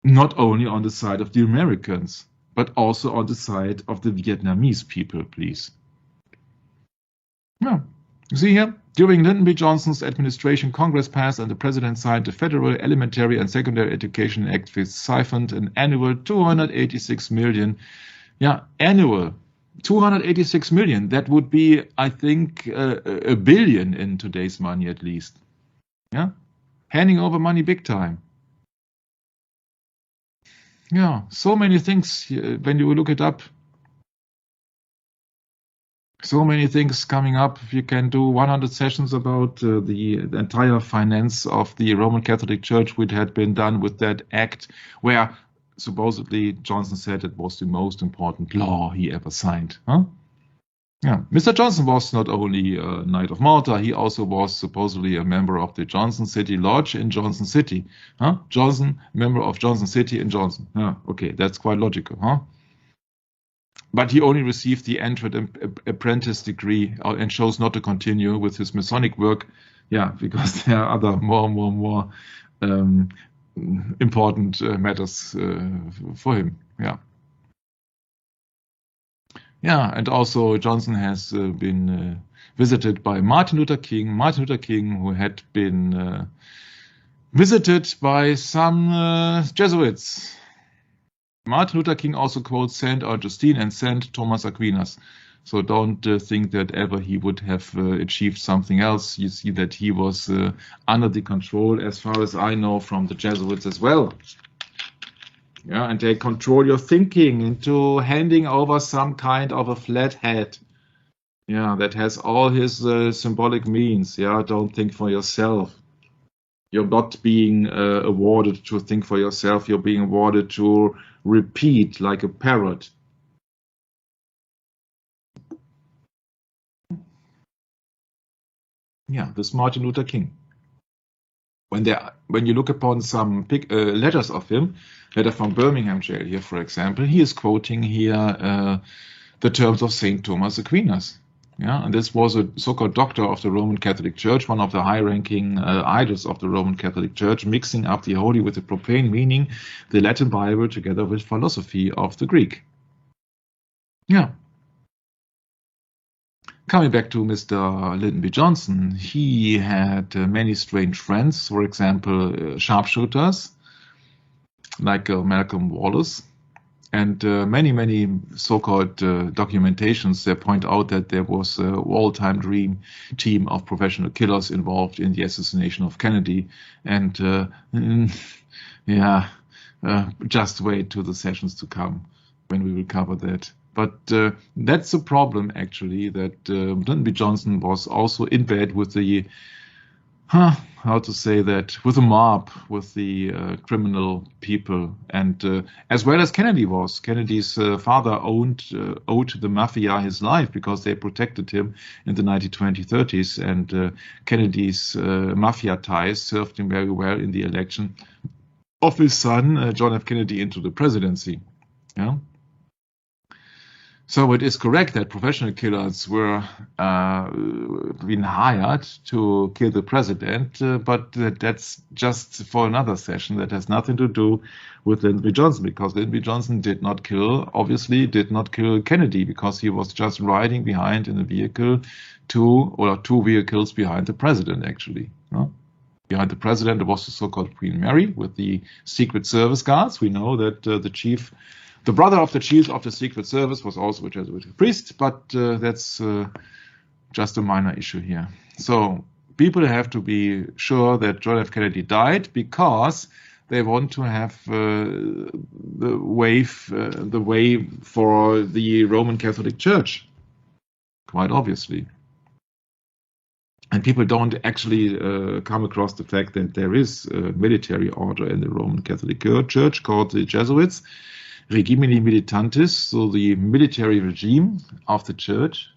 Not only on the side of the Americans, but also on the side of the Vietnamese people, please. Yeah. You see here, during Lyndon B. Johnson's administration, Congress passed and the President signed the Federal Elementary and Secondary Education Act, which siphoned an annual $286 million. Yeah, annual. 286 million. That would be, I think, a billion in today's money at least. Yeah, handing over money big time. Yeah, so many things when you look it up. So many things coming up. You can do 100 sessions about the entire finance of the Roman Catholic Church, which had been done with that act, where supposedly Johnson said it was the most important law he ever signed. Huh? Yeah, Mr. Johnson was not only a Knight of Malta, he also was supposedly a member of the Johnson City Lodge in Johnson City. Huh? Johnson, member of Johnson City in Johnson. Yeah, okay, that's quite logical, huh? But he only received the entered apprentice degree and chose not to continue with his Masonic work. Yeah, because there are other more important matters for him. Yeah. Yeah, and also Johnson has been visited by Martin Luther King. Martin Luther King, who had been visited by some Jesuits. Martin Luther King also quotes Saint Augustine and Saint Thomas Aquinas. So don't think that ever he would have achieved something else. You see that he was under the control, as far as I know, from the Jesuits as well. Yeah, and they control your thinking into handing over some kind of a flathead. Yeah, that has all his symbolic means. Yeah, don't think for yourself. You're not being awarded to think for yourself. You're being awarded to repeat like a parrot. Yeah, this Martin Luther King. When you look upon some letters of him, letter from Birmingham jail here, for example, he is quoting here the terms of Saint Thomas Aquinas. Yeah, and this was a so-called doctor of the Roman Catholic Church, one of the high-ranking idols of the Roman Catholic Church, mixing up the holy with the profane, meaning the Latin Bible together with philosophy of the Greek. Yeah. Coming back to Mr. Lyndon B. Johnson, he had many strange friends, for example, sharpshooters, like Malcolm Wallace, and many so-called documentations that point out that there was an all-time dream team of professional killers involved in the assassination of Kennedy. And just wait to the sessions to come when we will cover that. But that's the problem, actually, that Lyndon B. Johnson was also in bed with the, with the mob, with the criminal people, and as well as Kennedy was. Kennedy's father owed the mafia his life because they protected him in the 1920s, and Kennedy's mafia ties served him very well in the election of his son, John F. Kennedy, into the presidency. Yeah. So it is correct that professional killers were being hired to kill the president, but that's just for another session. That has nothing to do with Lyndon B. Johnson, because Lyndon B. Johnson did not kill Kennedy, because he was just riding behind in a vehicle, two vehicles behind the president, actually. No? Behind the president was the so-called Queen Mary with the Secret Service guards. We know that the brother of the chief of the Secret Service was also a Jesuit priest, but that's just a minor issue here. So people have to be sure that John F. Kennedy died because they want to have the way for the Roman Catholic Church, quite obviously. And people don't actually come across the fact that there is a military order in the Roman Catholic Church called the Jesuits, Regimini Militantis, so the military regime of the church.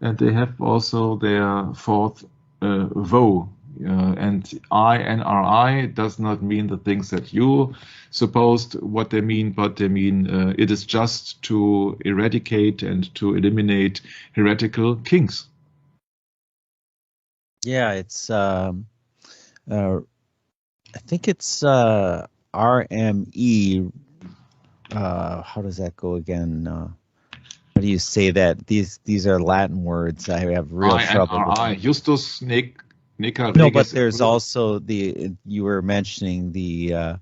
And they have also their fourth vow. And INRI does not mean the things that you supposed what they mean, but they mean it is just to eradicate and to eliminate heretical kings. Yeah, it's I think it's RME. How does that go again? How do you say that? These are Latin words. I have real trouble with them. Justus Neca. No, but there's also you were mentioning the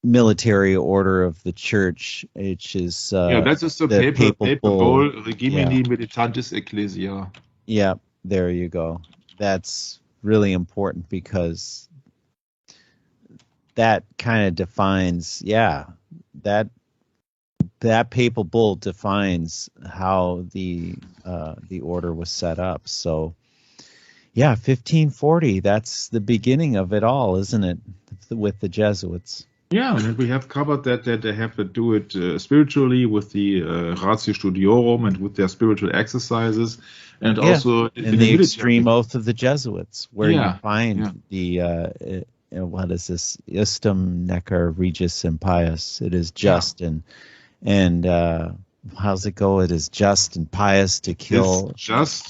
military order of the church, which is that's just the papal bull, Regimini Militantis Ecclesia. Yeah, there you go. That's really important because that kind of defines, that papal bull defines how the order was set up. So, 1540, that's the beginning of it all, isn't it, with the Jesuits? Yeah, and we have covered that they have to do it spiritually with the Ratio Studiorum and with their spiritual exercises, and also in the extreme oath of the Jesuits, where you find the what is this? Istum necar regis impius. It is just and how's it go? It is just and pious to kill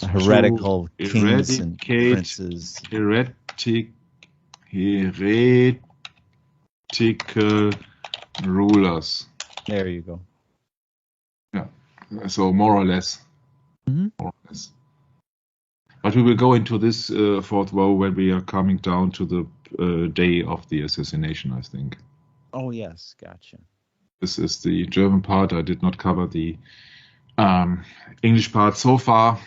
heretical kings and princes. Heretical rulers. There you go. Yeah. So more or less. Mm-hmm. More or less. But we will go into this fourth vow when we are coming down to the day of the assassination, I think. Oh, yes. Gotcha. This is the German part. I did not cover the English part so far.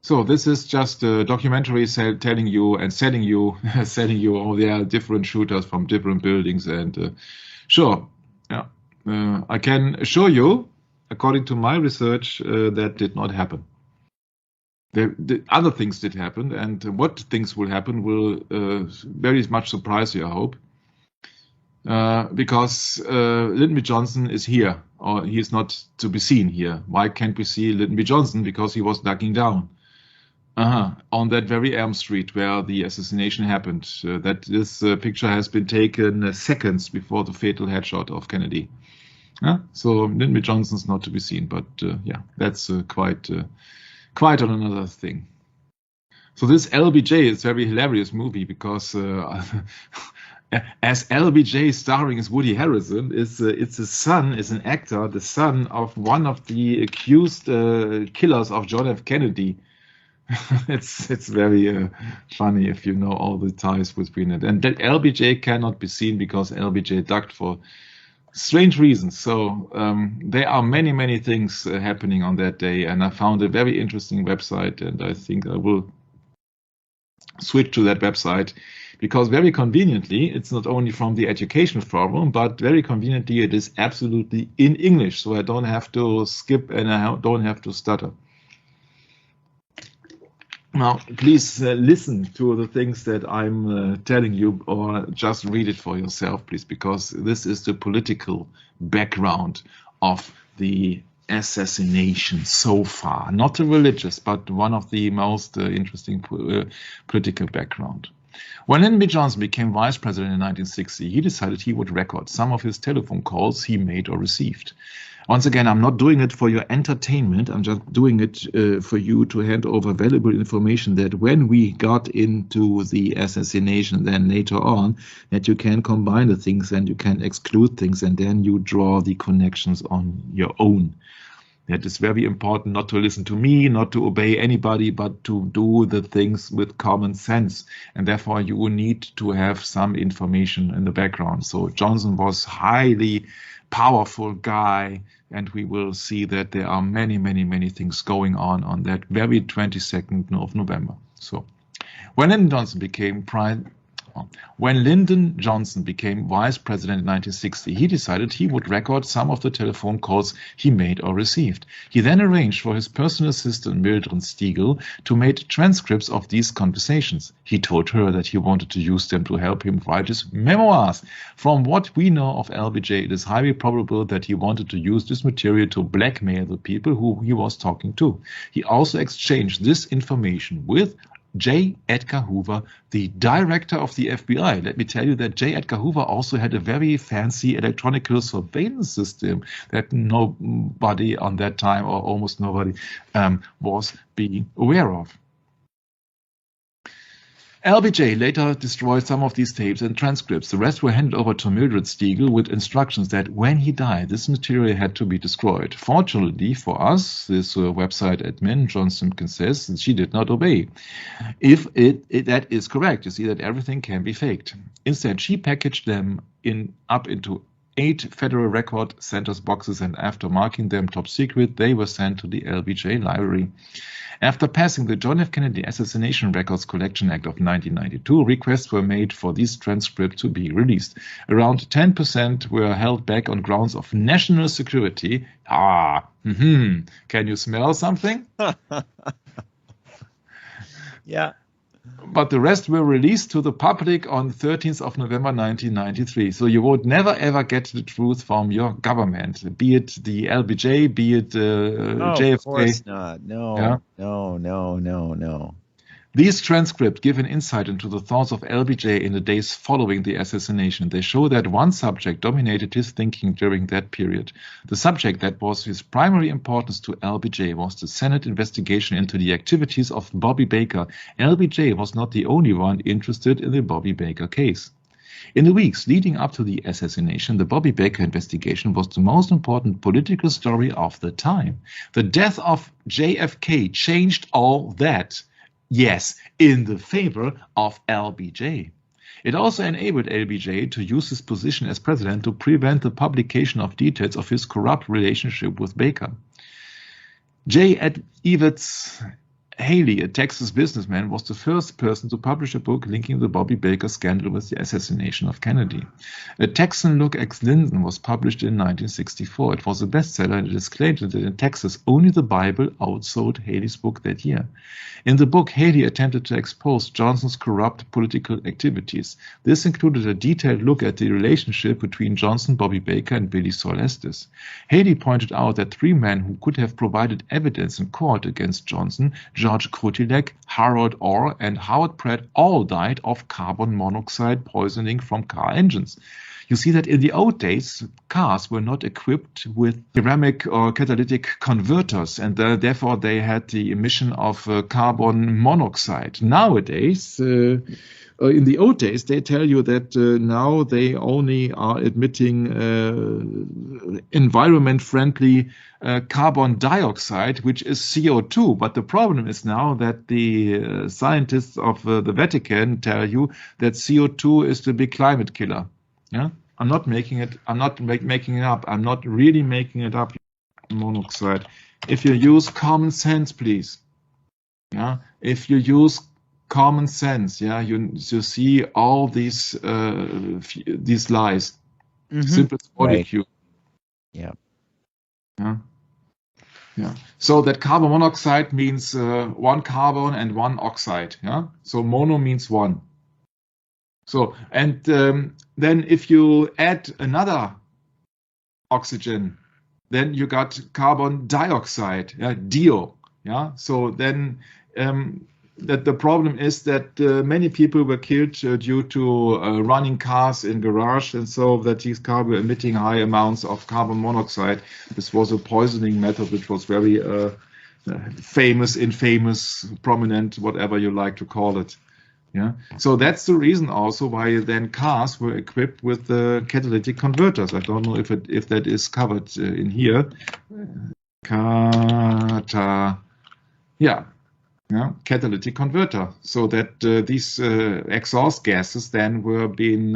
So this is just a documentary telling you and selling you, selling you all the different shooters from different buildings. And sure, yeah, I can assure you, according to my research, that did not happen. The other things did happen, and what things will happen will very much surprise you, I hope. Because Lyndon B. Johnson is here, or he is not to be seen here. Why can't we see Lyndon B. Johnson? Because he was ducking down on that very Elm Street where the assassination happened. That this picture has been taken seconds before the fatal headshot of Kennedy. So Lyndon B. Johnson's not to be seen, but yeah, that's quite on another thing. So this LBJ is a very hilarious movie because as LBJ starring as Woody Harrelson, it's his son, is an actor, the son of one of the accused killers of John F. Kennedy. It's very funny if you know all the ties between it. And that LBJ cannot be seen because LBJ ducked for strange reasons. So there are many things happening on that day, and I found a very interesting website, and I think I will switch to that website because very conveniently it's not only from the Education Forum, but very conveniently it is absolutely in English, so I don't have to skip and I don't have to stutter. Now, please listen to the things that I'm telling you, or just read it for yourself, please, because this is the political background of the assassination so far. Not the religious, but one of the most interesting political background. When Lyndon B. Johnson became vice president in 1960, he decided he would record some of his telephone calls he made or received. Once again, I'm not doing it for your entertainment. I'm just doing it for you to hand over valuable information that when we got into the assassination, then later on, that you can combine the things and you can exclude things, and then you draw the connections on your own. That is very important, not to listen to me, not to obey anybody, but to do the things with common sense. And therefore, you will need to have some information in the background. So Johnson was highly powerful guy, and we will see that there are many things going on that very 22nd of November. So when Lyndon Johnson became vice president in 1960, he decided he would record some of the telephone calls he made or received. He then arranged for his personal assistant, Mildred Stiegel, to make transcripts of these conversations. He told her that he wanted to use them to help him write his memoirs. From what we know of LBJ, it is highly probable that he wanted to use this material to blackmail the people who he was talking to. He also exchanged this information with J. Edgar Hoover, the director of the FBI. Let me tell you that J. Edgar Hoover also had a very fancy electronic surveillance system that nobody on that time, or almost nobody, was being aware of. LBJ later destroyed some of these tapes and transcripts. The rest were handed over to Mildred Stiegel with instructions that when he died, this material had to be destroyed. Fortunately for us, this website admin, John Simpkins, says that she did not obey. If that is correct, you see that everything can be faked. Instead, she packaged them up into 8 Federal Record Centers boxes, and after marking them top secret, they were sent to the LBJ library. After passing the John F. Kennedy Assassination Records Collection Act of 1992, requests were made for these transcripts to be released. Around 10% were held back on grounds of national security. Can you smell something? Yeah. But the rest were released to the public on 13th of November 1993. So you would never ever get the truth from your government, be it the LBJ, be it JFK. Of course not. No, yeah? No. These transcripts give an insight into the thoughts of LBJ in the days following the assassination. They show that one subject dominated his thinking during that period. The subject that was his primary importance to LBJ was the Senate investigation into the activities of Bobby Baker. LBJ was not the only one interested in the Bobby Baker case. In the weeks leading up to the assassination, the Bobby Baker investigation was the most important political story of the time. The death of JFK changed all that. Yes, in the favor of LBJ. It also enabled LBJ to use his position as president to prevent the publication of details of his corrupt relationship with Baker. J. Evetts Haley, a Texas businessman, was the first person to publish a book linking the Bobby Baker scandal with the assassination of Kennedy. A Texan Look ex Linden was published in 1964. It was a bestseller, and it is claimed that in Texas only the Bible outsold Haley's book that year. In the book, Haley attempted to expose Johnson's corrupt political activities. This included a detailed look at the relationship between Johnson, Bobby Baker, and Billy Saul Estes. Haley pointed out that 3 men who could have provided evidence in court against Johnson, George Krutilek, Harold Orr, and Howard Pratt, all died of carbon monoxide poisoning from car engines. You see that in the old days, cars were not equipped with ceramic or catalytic converters, and therefore they had the emission of carbon monoxide. Nowadays, in the old days, they tell you that now they only are emitting environment-friendly carbon dioxide, which is CO2. But the problem is now that the scientists of the Vatican tell you that CO2 is the big climate killer. Yeah, I'm not making it. I'm not making it up. I'm not really making it up. Monoxide. If you use common sense, please. Yeah, if you use common sense, yeah, you see all these lies. Simplest molecule. Yeah. Yeah. So that carbon monoxide means 1 carbon and 1 oxide. Yeah. So mono means 1. So, and then if you add another oxygen, then you got carbon dioxide, dio. Yeah. So then that the problem is that many people were killed due to running cars in garage, and so that these cars were emitting high amounts of carbon monoxide. This was a poisoning method which was very famous, infamous, prominent, whatever you like to call it. Yeah, so that's the reason also why then cars were equipped with catalytic converters. I don't know if that is covered in here. Catalytic converter, so that these exhaust gases then were being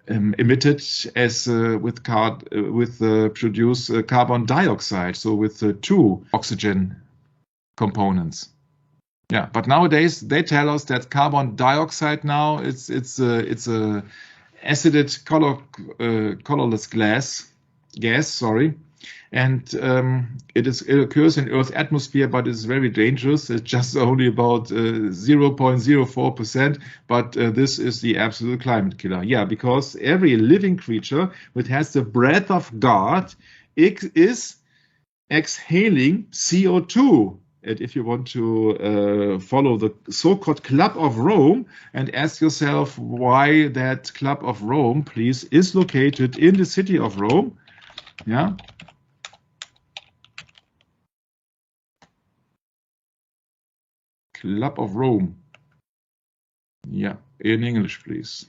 emitted as produce carbon dioxide, so with 2 oxygen components. Yeah, but nowadays they tell us that carbon dioxide now it's a acided colorless gas. Sorry. And it occurs in Earth's atmosphere, but it's very dangerous. It's just only about 0.04%, but this is the absolute climate killer. Yeah, because every living creature which has the breath of God is exhaling CO2. And if you want to follow the so-called Club of Rome and ask yourself why that Club of Rome, please, is located in the city of Rome. Yeah. Club of Rome. Yeah, in English, please.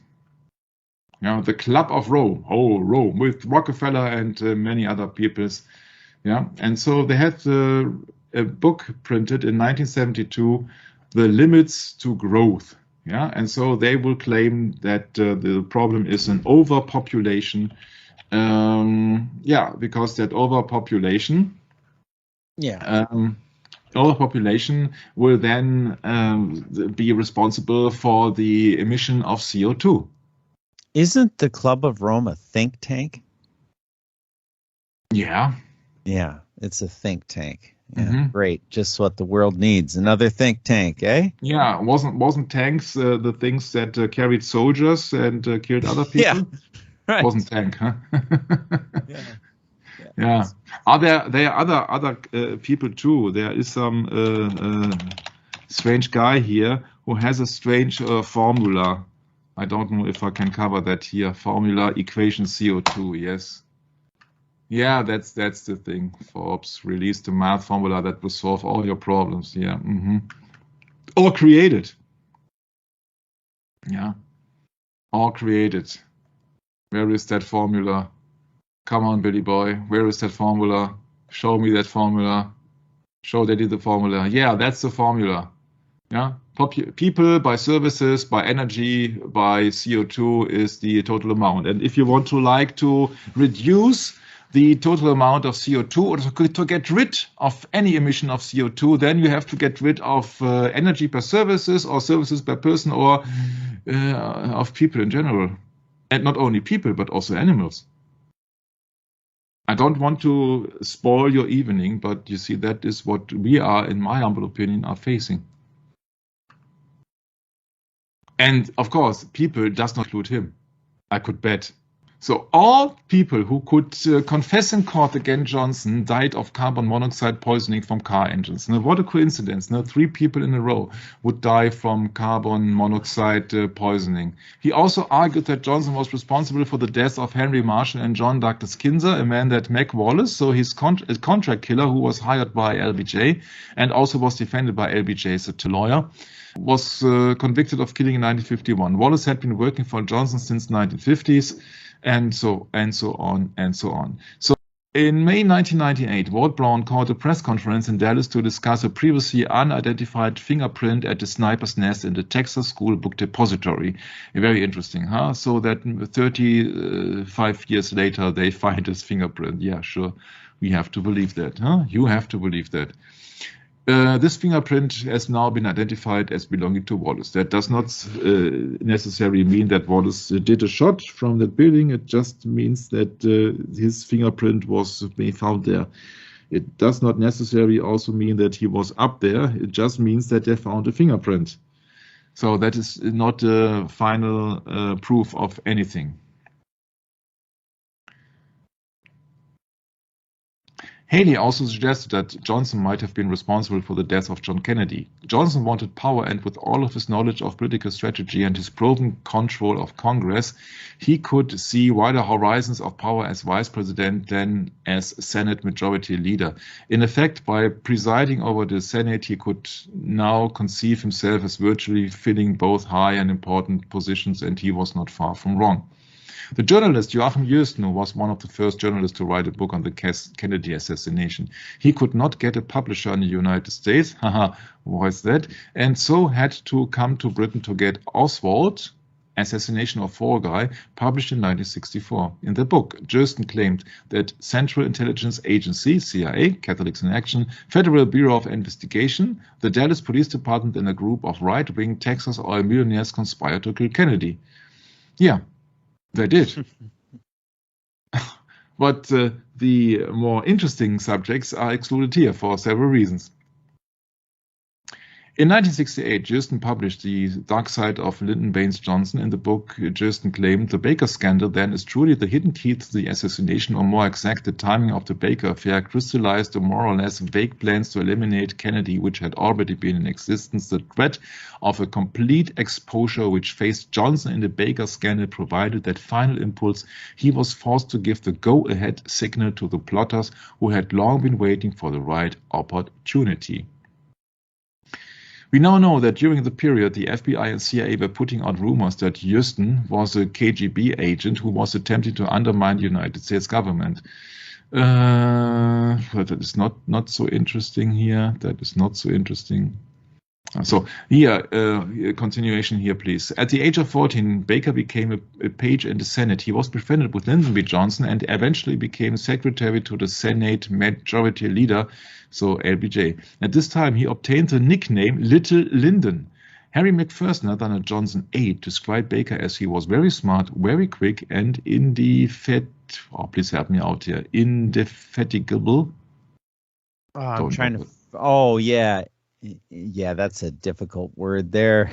Yeah, the Club of Rome. Oh, Rome, with Rockefeller and many other peoples. Yeah, and so they had a book printed in 1972, The Limits to Growth. Yeah, and so they will claim that the problem is an overpopulation. Because that overpopulation. Yeah. Overpopulation will then be responsible for the emission of CO2. Isn't the Club of Rome a think tank? Yeah. Yeah, it's a think tank. Yeah, great. Just what the world needs. Another think tank, eh? Yeah, wasn't tanks the things that carried soldiers and killed other people? Yeah, right. Wasn't tank, huh? Yeah. Yeah. There are other people too. There is some strange guy here who has a strange formula. I don't know if I can cover that here. Formula equation CO2. Yes. Yeah, that's the thing. Forbes released a math formula that will solve all your problems. Yeah. Or created. Yeah. Or created. Where is that formula? Come on, Billy boy. Where is that formula? Show me that formula. Show Daddy the formula. Yeah, that's the formula. Yeah. People by services, by energy, by CO2 is the total amount. And if you want to reduce the total amount of CO2 or to get rid of any emission of CO2, then you have to get rid of energy per services or services per person or of people in general. And not only people, but also animals. I don't want to spoil your evening, but you see, that is what we are, in my humble opinion, are facing. And of course, people does not include him. I could bet. So all people who could confess in court against Johnson died of carbon monoxide poisoning from car engines. Now, what a coincidence. Now, 3 people in a row would die from carbon monoxide poisoning. He also argued that Johnson was responsible for the death of Henry Marshall and John Douglas Kinzer, a man that Mac Wallace, so his contract killer who was hired by LBJ and also was defended by LBJ's lawyer, was convicted of killing in 1951. Wallace had been working for Johnson since 1950s, and so on and so on. So in May 1998, Walt Brown called a press conference in Dallas to discuss a previously unidentified fingerprint at the sniper's nest in the Texas School Book Depository. Very interesting, huh? So that 35 years later, they find his fingerprint. Yeah, sure. We have to believe that, huh? You have to believe that. This fingerprint has now been identified as belonging to Wallace. That does not necessarily mean that Wallace did a shot from that building. It just means that his fingerprint was found there. It does not necessarily also mean that he was up there. It just means that they found a fingerprint. So that is not a final proof of anything. Haley also suggested that Johnson might have been responsible for the death of John Kennedy. Johnson wanted power, and with all of his knowledge of political strategy and his proven control of Congress, he could see wider horizons of power as vice president than as Senate majority leader. In effect, by presiding over the Senate, he could now conceive himself as virtually filling both high and important positions, and he was not far from wrong. The journalist Joachim Jösten was one of the first journalists to write a book on the Kennedy assassination. He could not get a publisher in the United States, haha, why is that? And so had to come to Britain to get Oswald, Assassination of Fall Guy, published in 1964. In the book, Jösten claimed that Central Intelligence Agency, CIA, Catholics in Action, Federal Bureau of Investigation, the Dallas Police Department, and a group of right-wing Texas oil millionaires conspired to kill Kennedy. Yeah. They did. But the more interesting subjects are excluded here for several reasons. In 1968, Jösten published The Dark Side of Lyndon Baines Johnson. In the book, Jösten claimed the Baker scandal then is truly the hidden key to the assassination, or more exact, the timing of the Baker affair crystallized the more or less vague plans to eliminate Kennedy, which had already been in existence. The threat of a complete exposure which faced Johnson in the Baker scandal provided that final impulse. He was forced to give the go-ahead signal to the plotters who had long been waiting for the right opportunity. We now know that during the period, the FBI and CIA were putting out rumors that Jösten was a KGB agent who was attempting to undermine the United States government. But that is not so interesting here. That is not so interesting. So here, continuation here, please. At the age of 14, Baker became a page in the Senate. He was befriended with Lyndon B. Johnson and eventually became secretary to the Senate Majority Leader, so LBJ. At this time, he obtained the nickname Little Lyndon. Harry McPherson, a Johnson aide, described Baker as he was very smart, very quick, and please help me out here, indefatigable. I'm trying to. Oh, yeah. Yeah, that's a difficult word there.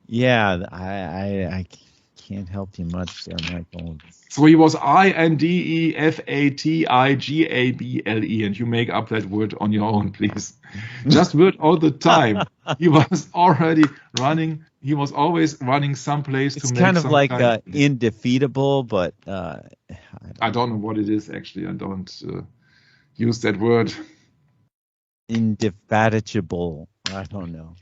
Yeah, I can't help you much there, Michael. So he was indefatigable, and you make up that word on your own, please. Just word all the time. He was already running. He was always running someplace to make. It's kind of like indefeatable, but I don't know what it is actually. I don't use that word. Indefatigable. I don't know.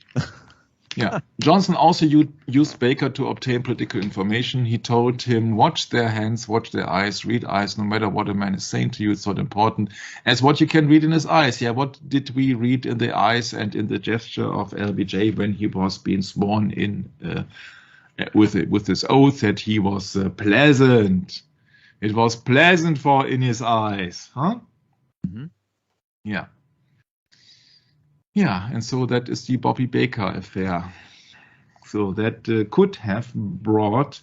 Yeah. Johnson also used Baker to obtain political information. He told him, watch their hands, watch their eyes, read eyes, no matter what a man is saying to you, it's not important as what you can read in his eyes. Yeah, what did we read in the eyes and in the gesture of LBJ when he was being sworn in with his oath that he was pleasant? It was pleasant for in his eyes, huh? Mm-hmm. Yeah. Yeah, and so that is the Bobby Baker affair. So that could have brought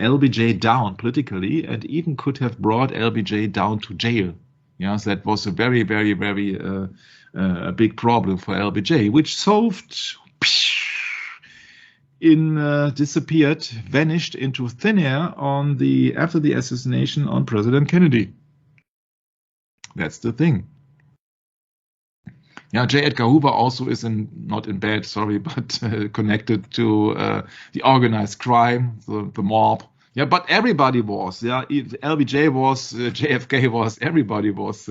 LBJ down politically and even could have brought LBJ down to jail. Yeah, so that was a very, very, very big problem for LBJ, which solved, disappeared, vanished into thin air after the assassination on President Kennedy. That's the thing. Yeah, J. Edgar Hoover also is not in bed, sorry, but connected to the organized crime, the mob. Yeah, but everybody was. Yeah, LBJ was, JFK was, everybody was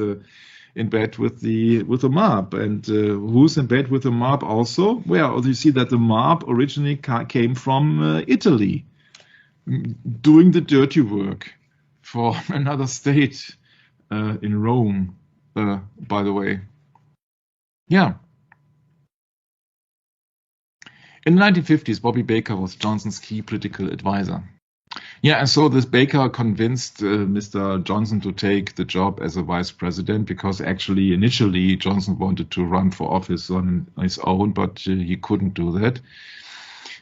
in bed with the mob. And who's in bed with the mob also? Well, you see that the mob originally came from Italy, doing the dirty work for another state in Rome, by the way. Yeah. In the 1950s, Bobby Baker was Johnson's key political advisor. Yeah, and so this Baker convinced Mr. Johnson to take the job as a vice president because actually initially Johnson wanted to run for office on his own, but he couldn't do that.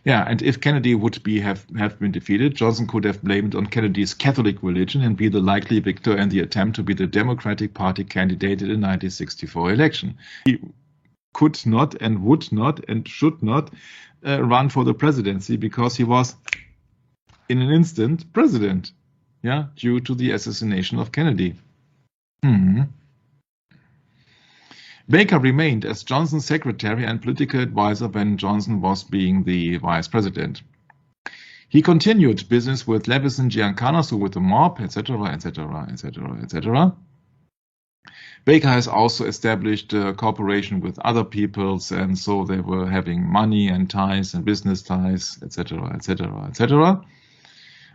Yeah, and if Kennedy would have been defeated, Johnson could have blamed on Kennedy's Catholic religion and be the likely victor in the attempt to be the Democratic Party candidate in the 1964 election. He could not and would not and should not run for the presidency because he was, in an instant, president, yeah, due to the assassination of Kennedy. Baker remained as Johnson's secretary and political advisor when Johnson was being the vice president. He continued business with Levison Giancana, so with the mob, etc., etc., etc., etc. Baker has also established a cooperation with other peoples, and so they were having money and ties and business ties, etc., etc., etc.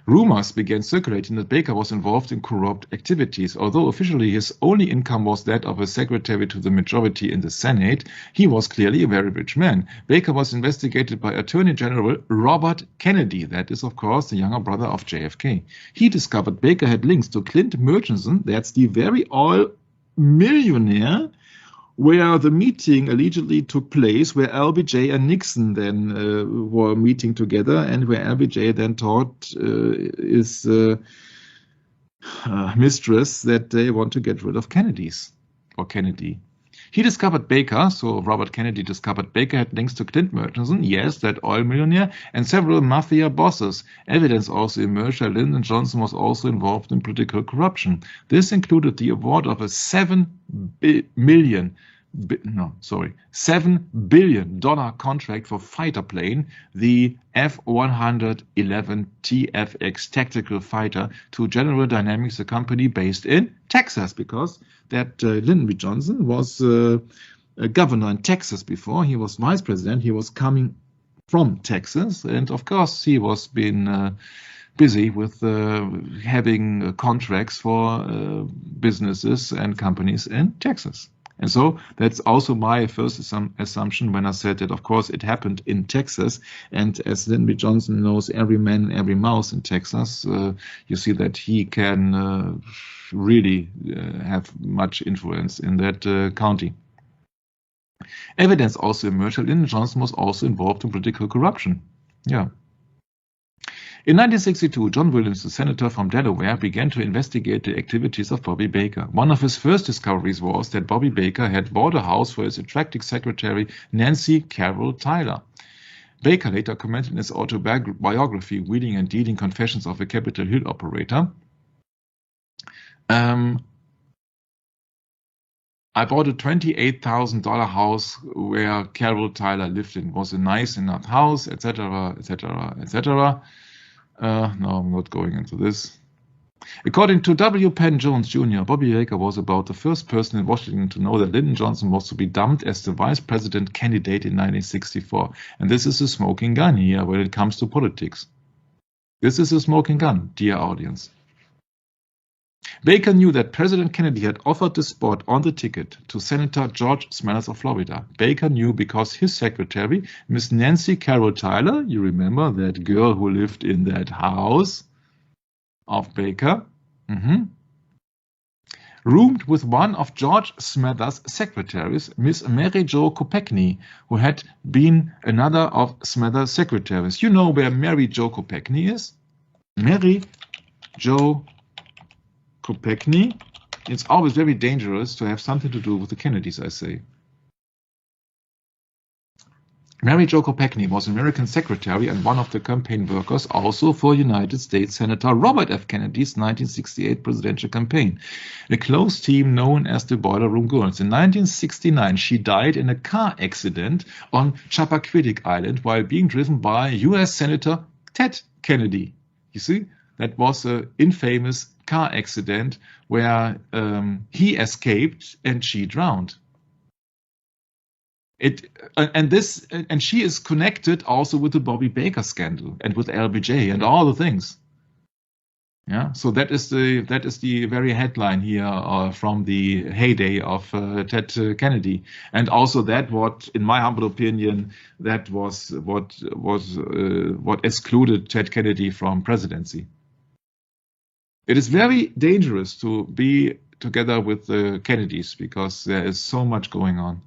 Rumors began circulating that Baker was involved in corrupt activities. Although officially his only income was that of a secretary to the majority in the Senate, he was clearly a very rich man. Baker was investigated by Attorney General Robert Kennedy, that is, of course, the younger brother of JFK. He discovered Baker had links to Clint Murchison, that's the very oil millionaire, where the meeting allegedly took place, where LBJ and Nixon then were meeting together, and where LBJ then taught his mistress that they want to get rid of Kennedy. He discovered Baker, so Robert Kennedy discovered Baker had links to Clint Murchison, yes, that oil millionaire, and several mafia bosses. Evidence also emerged that Lyndon Johnson was also involved in political corruption. This included the award of a $7 billion contract for fighter plane, the F-111 TFX tactical fighter, to General Dynamics, a company based in Texas, because that Lyndon B. Johnson was a governor in Texas before. He was vice president. He was coming from Texas, and of course he was being busy with having contracts for businesses and companies in Texas. And so that's also my first assumption when I said that, of course, it happened in Texas. And as Lyndon B. Johnson knows every man and every mouse in Texas, you see that he can really have much influence in that county. Evidence also emerged that Lyndon Johnson was also involved in political corruption. Yeah. In 1962, John Williams, the senator from Delaware, began to investigate the activities of Bobby Baker. One of his first discoveries was that Bobby Baker had bought a house for his attractive secretary, Nancy Carroll Tyler. Baker later commented in his autobiography, Wheeling and Dealing: Confessions of a Capitol Hill Operator, I bought a $28,000 house where Carroll Tyler lived in. It was a nice enough house, etc., etc., etc. No, I'm not going into this. According to W. Penn Jones Jr., Bobby Baker was about the first person in Washington to know that Lyndon Johnson was to be dumped as the vice president candidate in 1964. And this is a smoking gun here when it comes to politics. This is a smoking gun, dear audience. Baker knew that President Kennedy had offered the spot on the ticket to Senator George Smathers of Florida. Baker knew because his secretary, Miss Nancy Carroll Tyler, you remember that girl who lived in that house of Baker, roomed with one of George Smathers' secretaries, Miss Mary Jo Kopechne, who had been another of Smathers' secretaries. You know where Mary Jo Kopechne is? Mary Jo Kopechne. It's always very dangerous to have something to do with the Kennedys, I say. Mary Jo Kopechne was American secretary and one of the campaign workers also for United States Senator Robert F. Kennedy's 1968 presidential campaign, a close team known as the Boiler Room Girls. In 1969, she died in a car accident on Chappaquiddick Island while being driven by U.S. Senator Ted Kennedy. You see, that was an infamous car accident where he escaped and she drowned. And she is connected also with the Bobby Baker scandal and with LBJ and all the things. Yeah, so that is the very headline here from the heyday of Ted Kennedy, and also that what, in my humble opinion, that was what excluded Ted Kennedy from presidency. It is very dangerous to be together with the Kennedys because there is so much going on.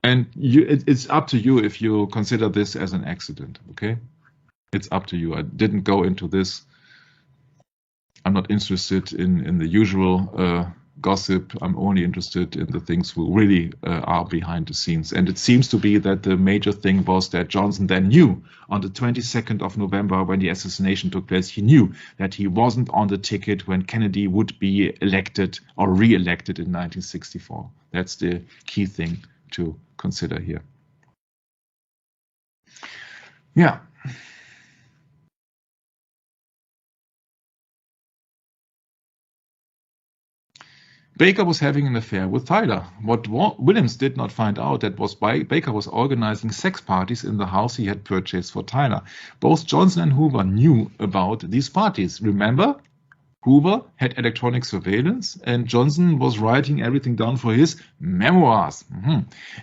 And it's up to you if you consider this as an accident, okay? It's up to you. I didn't go into this. I'm not interested in the usual gossip. I'm only interested in the things who really are behind the scenes. And it seems to be that the major thing was that Johnson then knew on the 22nd of November when the assassination took place, he knew that he wasn't on the ticket when Kennedy would be elected or re-elected in 1964. That's the key thing to consider here. Yeah. Baker was having an affair with Tyler. What Williams did not find out that was Baker was organizing sex parties in the house he had purchased for Tyler. Both Johnson and Hoover knew about these parties. Remember? Hoover had electronic surveillance, and Johnson was writing everything down for his memoirs.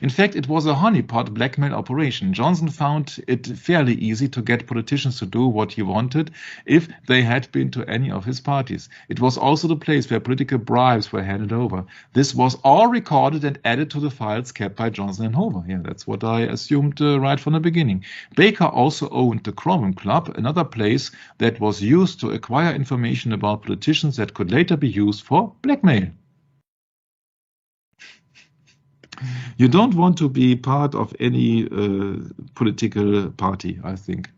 In fact, it was a honeypot blackmail operation. Johnson found it fairly easy to get politicians to do what he wanted if they had been to any of his parties. It was also the place where political bribes were handed over. This was all recorded and added to the files kept by Johnson and Hoover. Yeah, that's what I assumed right from the beginning. Baker also owned the Cromwell Club, another place that was used to acquire information about politicians that could later be used for blackmail. You don't want to be part of any political party, I think.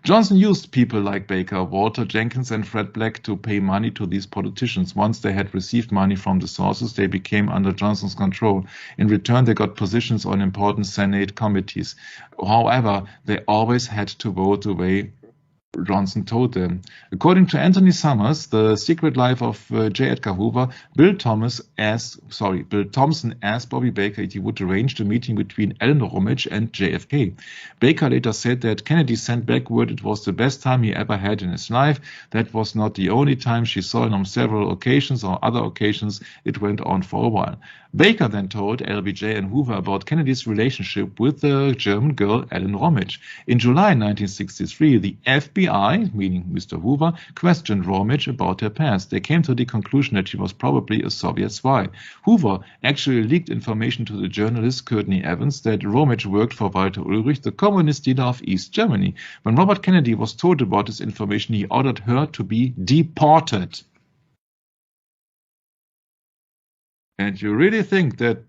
Johnson used people like Baker, Walter Jenkins, and Fred Black to pay money to these politicians. Once they had received money from the sources, they became under Johnson's control. In return, they got positions on important Senate committees. However, they always had to vote the way Johnson told them. According to Anthony Summers, The Secret Life of J. Edgar Hoover, Bill Thompson asked Bobby Baker if he would arrange the meeting between Ellen Romage and JFK. Baker later said that Kennedy sent back word it was the best time he ever had in his life. That was not the only time. She saw him on several occasions or other occasions. It went on for a while. Baker then told LBJ and Hoover about Kennedy's relationship with the German girl Ellen Romage. In July 1963, the FBI, meaning Mr. Hoover, questioned Romage about her past. They came to the conclusion that she was probably a Soviet spy. Hoover actually leaked information to the journalist Courtney Evans that Romage worked for Walter Ulrich, the communist leader of East Germany. When Robert Kennedy was told about this information, he ordered her to be deported. And you really think that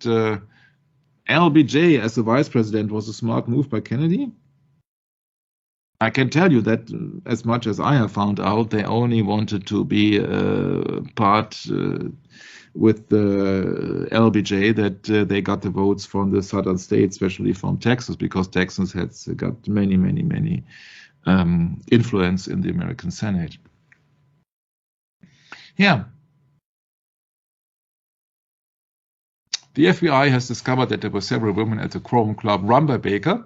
LBJ as the vice president was a smart move by Kennedy? I can tell you that as much as I have found out, they only wanted to be part with the LBJ that they got the votes from the southern states, especially from Texas, because Texas has got many influence in the American Senate. Yeah. The FBI has discovered that there were several women at the Chrome Club run by Baker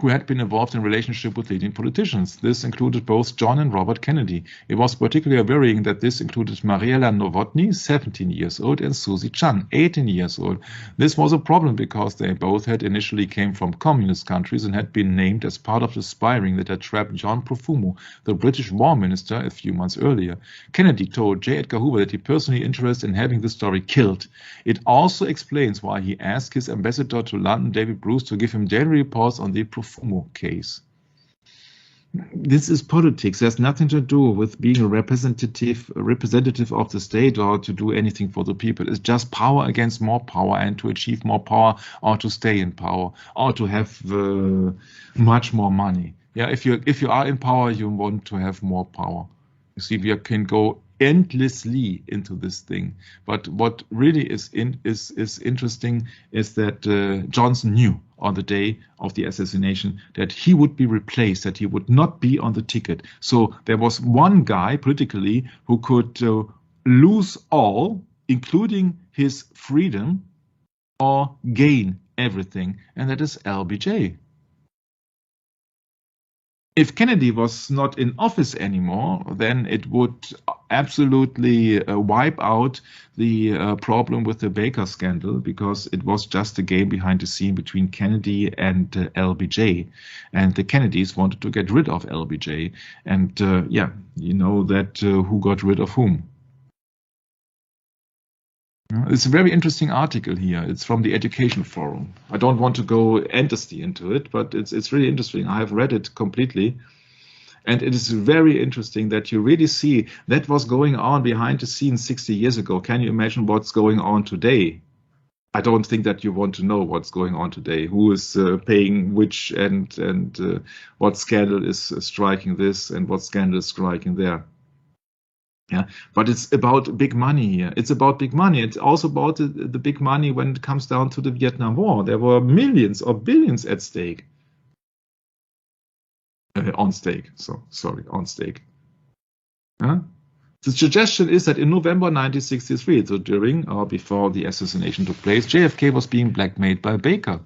who had been involved in a relationship with leading politicians. This included both John and Robert Kennedy. It was particularly worrying that this included Mariela Novotny, 17 years old, and Susie Chan, 18 years old. This was a problem because they both had initially came from communist countries and had been named as part of the spy ring that had trapped John Profumo, the British War Minister, a few months earlier. Kennedy told J. Edgar Hoover that he personally interested in having the story killed. It also explains why he asked his ambassador to London, David Bruce, to give him daily reports on the Profumo case. This is politics. There's nothing to do with being a representative of the state or to do anything for the people. It's just power against more power and to achieve more power or to stay in power or to have much more money. Yeah, if you are in power, you want to have more power. You see, we can go endlessly into this thing. But what really is interesting is that Johnson knew on the day of the assassination that he would be replaced, that he would not be on the ticket. So there was one guy politically who could lose all, including his freedom, or gain everything, and that is LBJ. If Kennedy was not in office anymore, then it would absolutely wipe out the problem with the Baker scandal, because it was just a game behind the scene between Kennedy and LBJ. And the Kennedys wanted to get rid of LBJ. And yeah, you know that who got rid of whom. It's a very interesting article here. It's from the Education Forum. I don't want to go endlessly into it, but it's really interesting. I have read it completely. And it is very interesting that you really see that was going on behind the scenes 60 years ago. Can you imagine what's going on today? I don't think that you want to know what's going on today. Who is paying which and what scandal is striking this and what scandal is striking there. Yeah, but it's about big money here. It's about big money. It's also about the big money when it comes down to the Vietnam War. There were millions or billions at stake. On stake. Yeah? The suggestion is that in November 1963, so during or before the assassination took place, JFK was being blackmailed by Baker.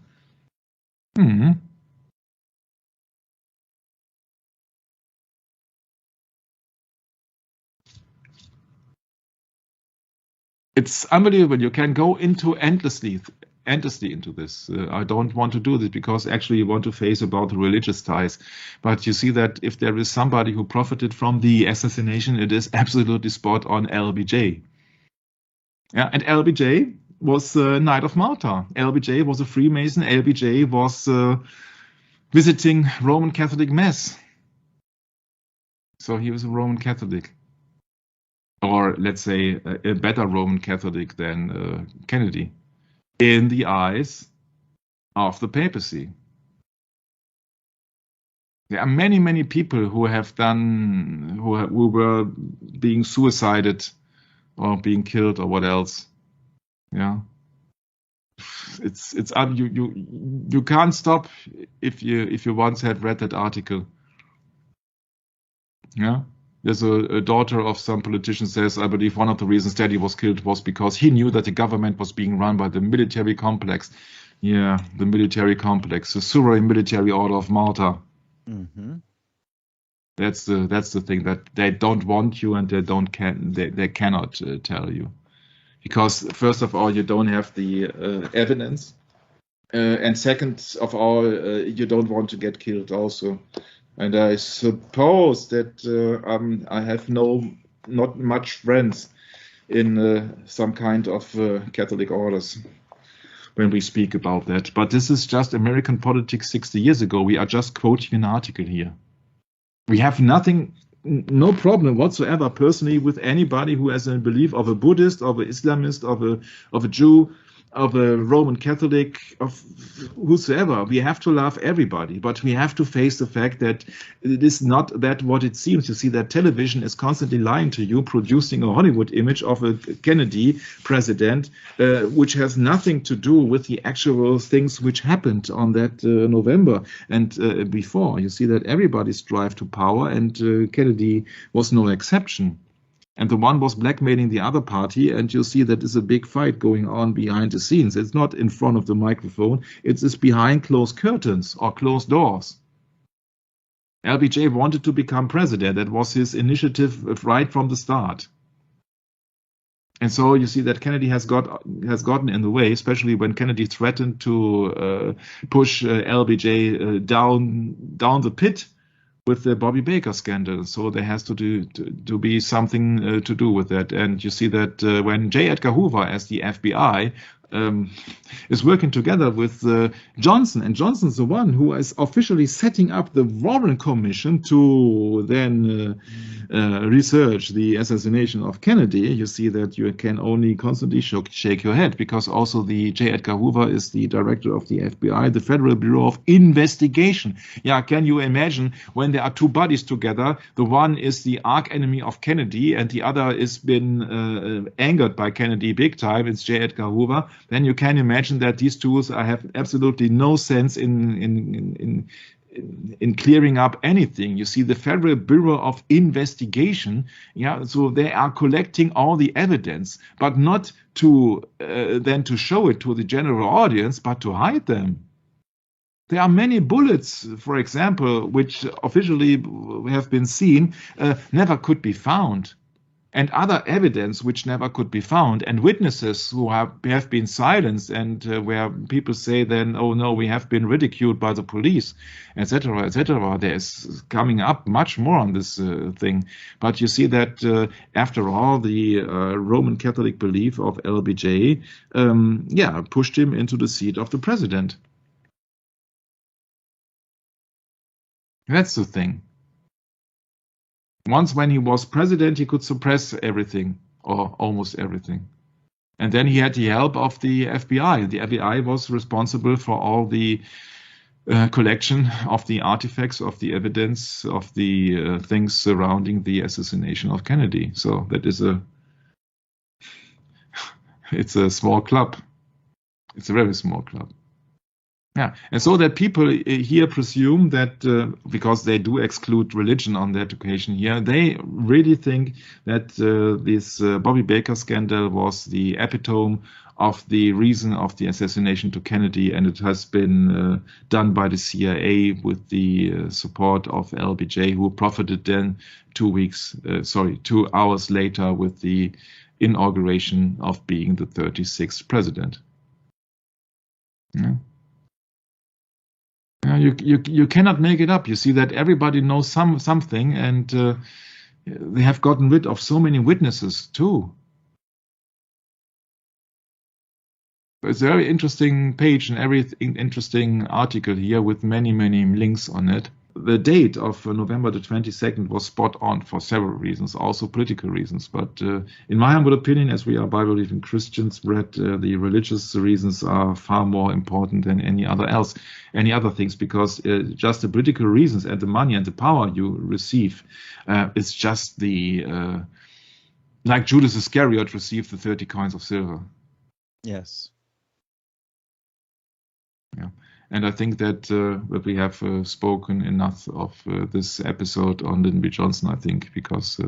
It's unbelievable. You can go into endlessly into this. I don't want to do this because actually you want to face about the religious ties. But you see that if there is somebody who profited from the assassination, it is absolutely spot on LBJ. Yeah, and LBJ was Knight of Malta. LBJ was a Freemason. LBJ was visiting Roman Catholic Mass. So he was a Roman Catholic. Or let's say a better Roman Catholic than Kennedy, in the eyes of the papacy. There are many, many people who have done, who were being suicided or being killed or what else. Yeah, it's you can't stop if you once had read that article. Yeah. There's a daughter of some politician says, I believe one of the reasons Daddy was killed was because he knew that the government was being run by the military complex. Yeah, the military complex, the Supreme Military Order of Malta. Mm-hmm. That's the thing, that they don't want you and they cannot tell you, because first of all you don't have the evidence, and second of all you don't want to get killed also. And I suppose that I have not much friends in some kind of Catholic orders when we speak about that. But this is just American politics 60 years ago. We are just quoting an article here. We have no problem whatsoever personally with anybody who has a belief of a Buddhist, of an Islamist, of a Jew, of a Roman Catholic, of whosoever. We have to love everybody, but we have to face the fact that it is not that what it seems. You see that television is constantly lying to you, producing a Hollywood image of a Kennedy president, which has nothing to do with the actual things which happened on that November and before. You see that everybody strived to power, and Kennedy was no exception. And the one was blackmailing the other party, and you see that there's a big fight going on behind the scenes. It's not in front of the microphone, it's behind closed curtains or closed doors. LBJ wanted to become president. That was his initiative right from the start. And so you see that Kennedy has gotten in the way, especially when Kennedy threatened to push LBJ down the pit with the Bobby Baker scandal. So there has to be something to do with that. And you see that when J. Edgar Hoover, as the FBI, is working together with Johnson, and Johnson's the one who is officially setting up the Warren Commission to then research the assassination of Kennedy, you see that you can only constantly shake your head, because also the J. Edgar Hoover is the director of the FBI, the Federal Bureau of Investigation. Yeah, can you imagine when there are two bodies together, the one is the arch enemy of Kennedy and the other has been angered by Kennedy big time, it's J. Edgar Hoover, then you can imagine that these two have absolutely no sense in clearing up anything. You see, the Federal Bureau of Investigation, yeah, so they are collecting all the evidence, but not to then to show it to the general audience, but to hide them. There are many bullets, for example, which officially have been seen, never could be found. And other evidence which never could be found, and witnesses who have been silenced, and where people say then, oh no, we have been ridiculed by the police, etc., etc. There's coming up much more on this thing. But you see that after all, the Roman Catholic belief of LBJ, pushed him into the seat of the president. That's the thing. Once when he was president, he could suppress everything, or almost everything. And then he had the help of the FBI. The FBI was responsible for all the collection of the artifacts, of the evidence, of the things surrounding the assassination of Kennedy. So that is it's a small club. It's a very small club. Yeah, and so that people here presume that because they do exclude religion on that occasion here, they really think that this Bobby Baker scandal was the epitome of the reason of the assassination to Kennedy, and it has been done by the CIA with the support of LBJ, who profited then 2 hours later with the inauguration of being the 36th president. Yeah. You cannot make it up. You see that everybody knows something, and they have gotten rid of so many witnesses too. It's a very interesting page and very interesting article here with many links on it. The date of November the 22nd was spot on for several reasons, also political reasons. But in my humble opinion, as we are Bible-believing Christians, Brett, the religious reasons are far more important than any other things, because just the political reasons and the money and the power you receive is just the like Judas Iscariot received the 30 coins of silver. Yes. Yeah. And I think that we have spoken enough of this episode on Lyndon B. Johnson, I think, because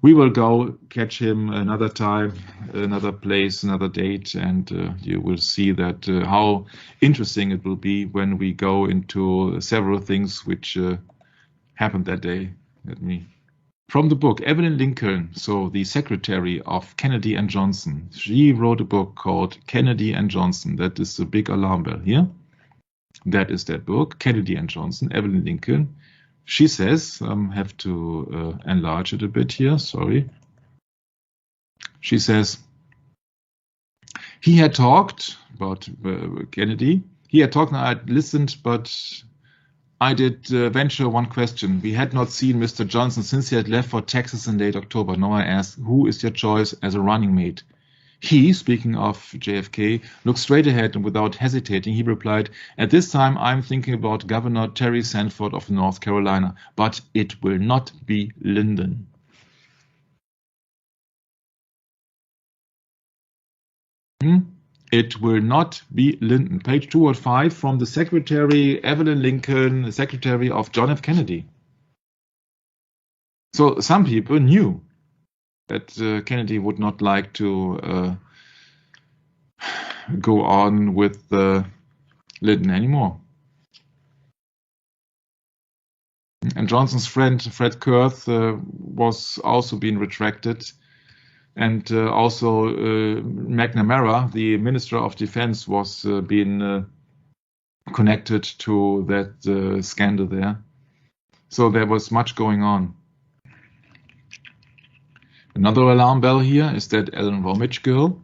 we will go catch him another time, another place, another date, and you will see that how interesting it will be when we go into several things which happened that day. From the book, Evelyn Lincoln, so the secretary of Kennedy and Johnson, she wrote a book called Kennedy and Johnson. That is the big alarm bell here. That is that book, Kennedy and Johnson, Evelyn Lincoln. She says, have to enlarge it a bit here, sorry. She says, he had talked about Kennedy. He had talked and I listened, but I did venture one question. We had not seen Mr. Johnson since he had left for Texas in late October. Now I asked, who is your choice as a running mate? He, speaking of JFK, looked straight ahead and without hesitating, he replied, "At this time, I'm thinking about Governor Terry Sanford of North Carolina, but it will not be Lyndon." It will not be Lyndon. Page 205 from the Secretary Evelyn Lincoln, the Secretary of John F. Kennedy. So some people knew that Kennedy would not like to go on with Lyndon anymore. And Johnson's friend Fred Kurth was also being retracted. And also McNamara, the Minister of Defense, was being connected to that scandal there. So there was much going on. Another alarm bell here is that Ellen Romich girl.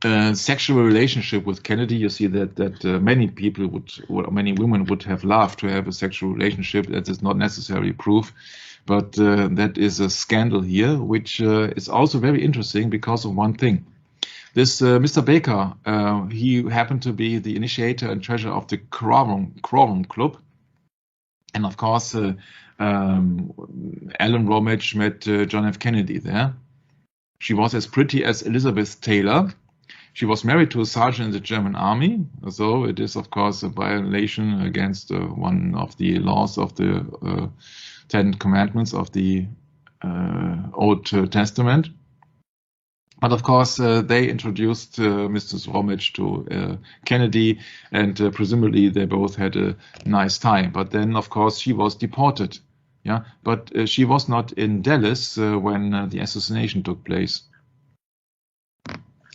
Sexual relationship with Kennedy. You see that many people would, or many women would have loved to have a sexual relationship. That is not necessarily proof. But that is a scandal here, which is also very interesting because of one thing. This Mr. Baker, he happened to be the initiator and treasurer of the Quorum Club. And of course, Ellen Romich met John F. Kennedy there. She was as pretty as Elizabeth Taylor. She was married to a sergeant in the German army. So it is, of course, a violation against one of the laws of the Ten Commandments of the Old Testament. But of course, they introduced Mrs. Romich to Kennedy, and presumably they both had a nice time. But then, of course, she was deported. Yeah, but she was not in Dallas when the assassination took place.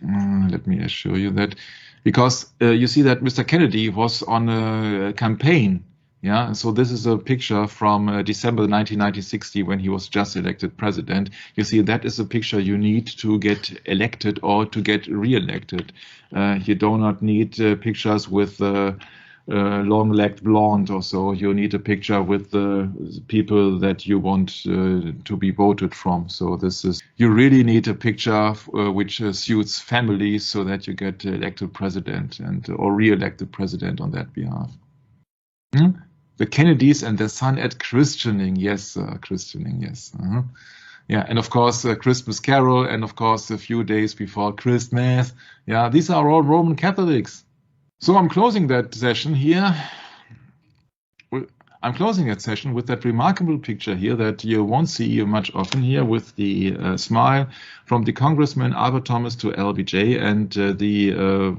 Let me assure you that, because you see that Mr. Kennedy was on a campaign. Yeah, so this is a picture from December 1960 when he was just elected president. You see, that is a picture you need to get elected or to get re-elected. You do not need pictures with long-legged blonde or so. You need a picture with the people that you want to be voted from. So this is, you really need a picture which suits families so that you get elected president and or re-elected president on that behalf. The Kennedys and their son at christening. Yes, christening, yes. Yeah, and of course, Christmas Carol, and of course, a few days before Christmas. Yeah, these are all Roman Catholics. So I'm closing that session here. I'm closing that session with that remarkable picture here that you won't see much often here, with the smile from the Congressman Albert Thomas to LBJ, and the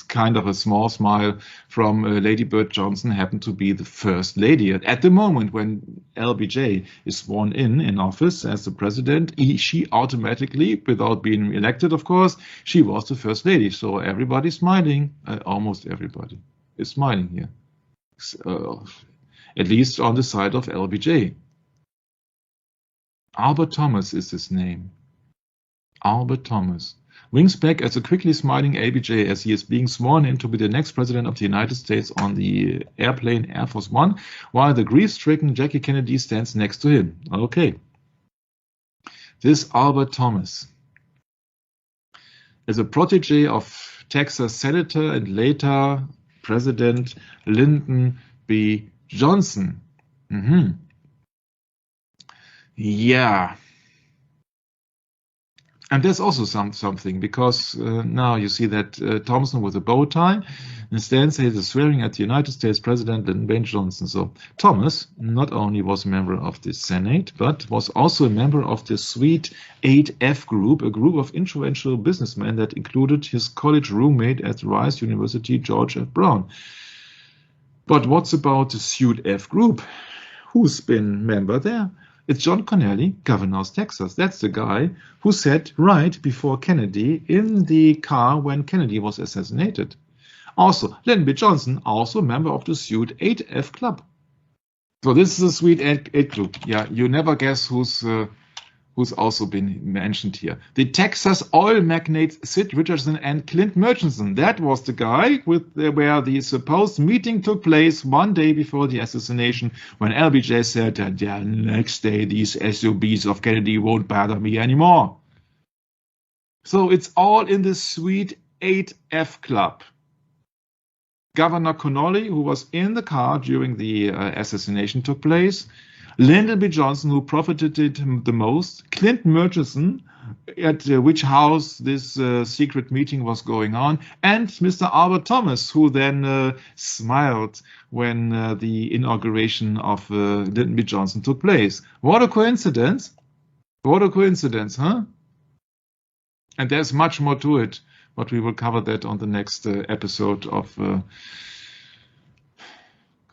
kind of a small smile from Lady Bird Johnson happened to be the First Lady. At the moment when LBJ is sworn in office as the president, she automatically, without being elected, of course, she was the First Lady. So everybody's smiling. Almost everybody is smiling here. At least on the side of LBJ. Albert Thomas is his name. Albert Thomas. Winks back at the quickly smiling LBJ as he is being sworn in to be the next president of the United States on the airplane Air Force One, while the grief-stricken Jackie Kennedy stands next to him. Okay. This Albert Thomas is a protege of Texas Senator and later President Lyndon B. Johnson. Yeah. And there's also something, because now you see that Thompson with a bow tie and stands here swearing at the United States President Lyndon B. Johnson. So Thomas not only was a member of the Senate, but was also a member of the Suite 8F group, a group of influential businessmen that included his college roommate at Rice University, George F. Brown. But what's about the Suite F group? Who's been member there? It's John Connally, governor of Texas. That's the guy who sat right before Kennedy in the car when Kennedy was assassinated. Also, Lyndon B. Johnson, also a member of the Suite 8F club. So this is a Suite 8 group. Yeah, you never guess who's who's also been mentioned here. The Texas oil magnates Sid Richardson and Clint Murchison. That was the guy where the supposed meeting took place one day before the assassination, when LBJ said that next day these SOBs of Kennedy won't bother me anymore. So it's all in the sweet 8F club. Governor Connolly, who was in the car during the assassination took place, Lyndon B. Johnson, who profited the most, Clint Murchison, at which house this secret meeting was going on, and Mr. Albert Thomas, who then smiled when the inauguration of Lyndon B. Johnson took place. What a coincidence! What a coincidence, huh? And there's much more to it, but we will cover that on the next episode of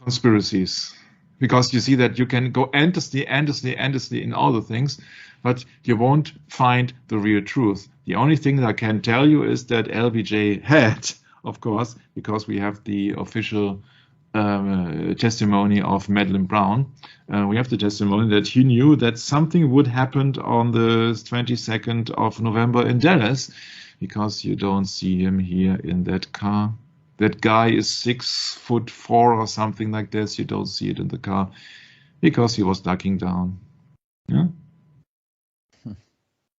Conspiracies. Because you see that you can go endlessly in all the things, but you won't find the real truth. The only thing that I can tell you is that LBJ had, of course, because we have the official testimony of Madeleine Brown, we have the testimony that he knew that something would happen on the 22nd of November in Dallas, because you don't see him here in that car. That guy is 6'4" or something like this. You don't see it in the car because he was ducking down. Yeah.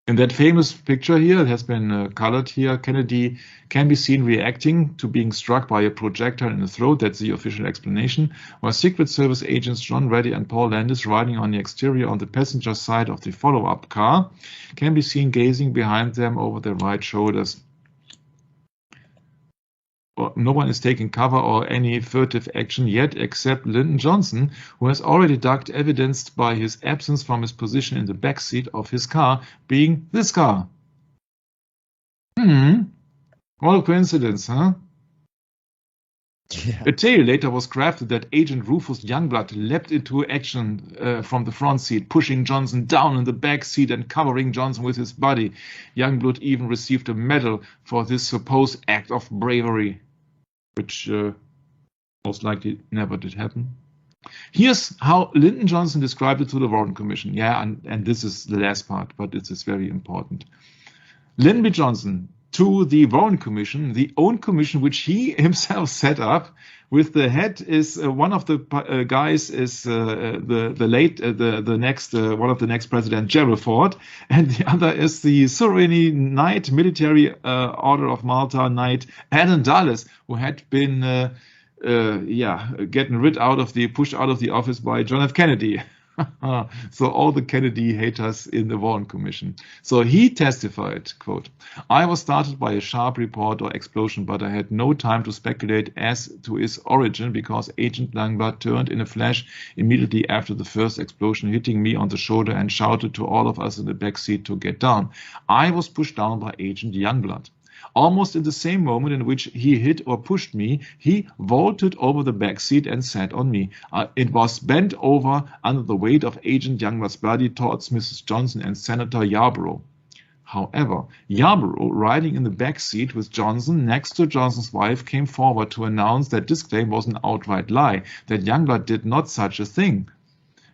In that famous picture here, it has been colored here, Kennedy can be seen reacting to being struck by a projectile in the throat. That's the official explanation. While Secret Service agents John Reddy and Paul Landis, riding on the exterior on the passenger side of the follow-up car, can be seen gazing behind them over their right shoulders. No one is taking cover or any furtive action yet except Lyndon Johnson, who has already ducked, evidenced by his absence from his position in the back seat of his car, being this car. What a coincidence, huh? Yeah. A tale later was crafted that Agent Rufus Youngblood leapt into action from the front seat, pushing Johnson down in the back seat and covering Johnson with his body. Youngblood even received a medal for this supposed act of bravery, which most likely never did happen. Here's how Lyndon Johnson described it to the Warren Commission. Yeah, and this is the last part, but it is very important. Lyndon B. Johnson to the Warren Commission, the own commission which he himself set up. With the head is one of the guys is the next one of the next president, Gerald Ford, and the other is the Serenity Knight, Military Order of Malta Knight Alan Dulles, who had been pushed out of the office by John F. Kennedy. So all the Kennedy haters in the Warren Commission. So he testified, quote, "I was startled by a sharp report or explosion, but I had no time to speculate as to its origin because Agent Youngblood turned in a flash immediately after the first explosion, hitting me on the shoulder and shouted to all of us in the back seat to get down. I was pushed down by Agent Youngblood. Almost in the same moment in which he hit or pushed me, he vaulted over the back seat and sat on me. It was bent over under the weight of Agent Youngblood's body towards Mrs. Johnson and Senator Yarborough. However, Yarborough, riding in the back seat with Johnson next to Johnson's wife, came forward to announce that this claim was an outright lie, that Youngblood did not such a thing.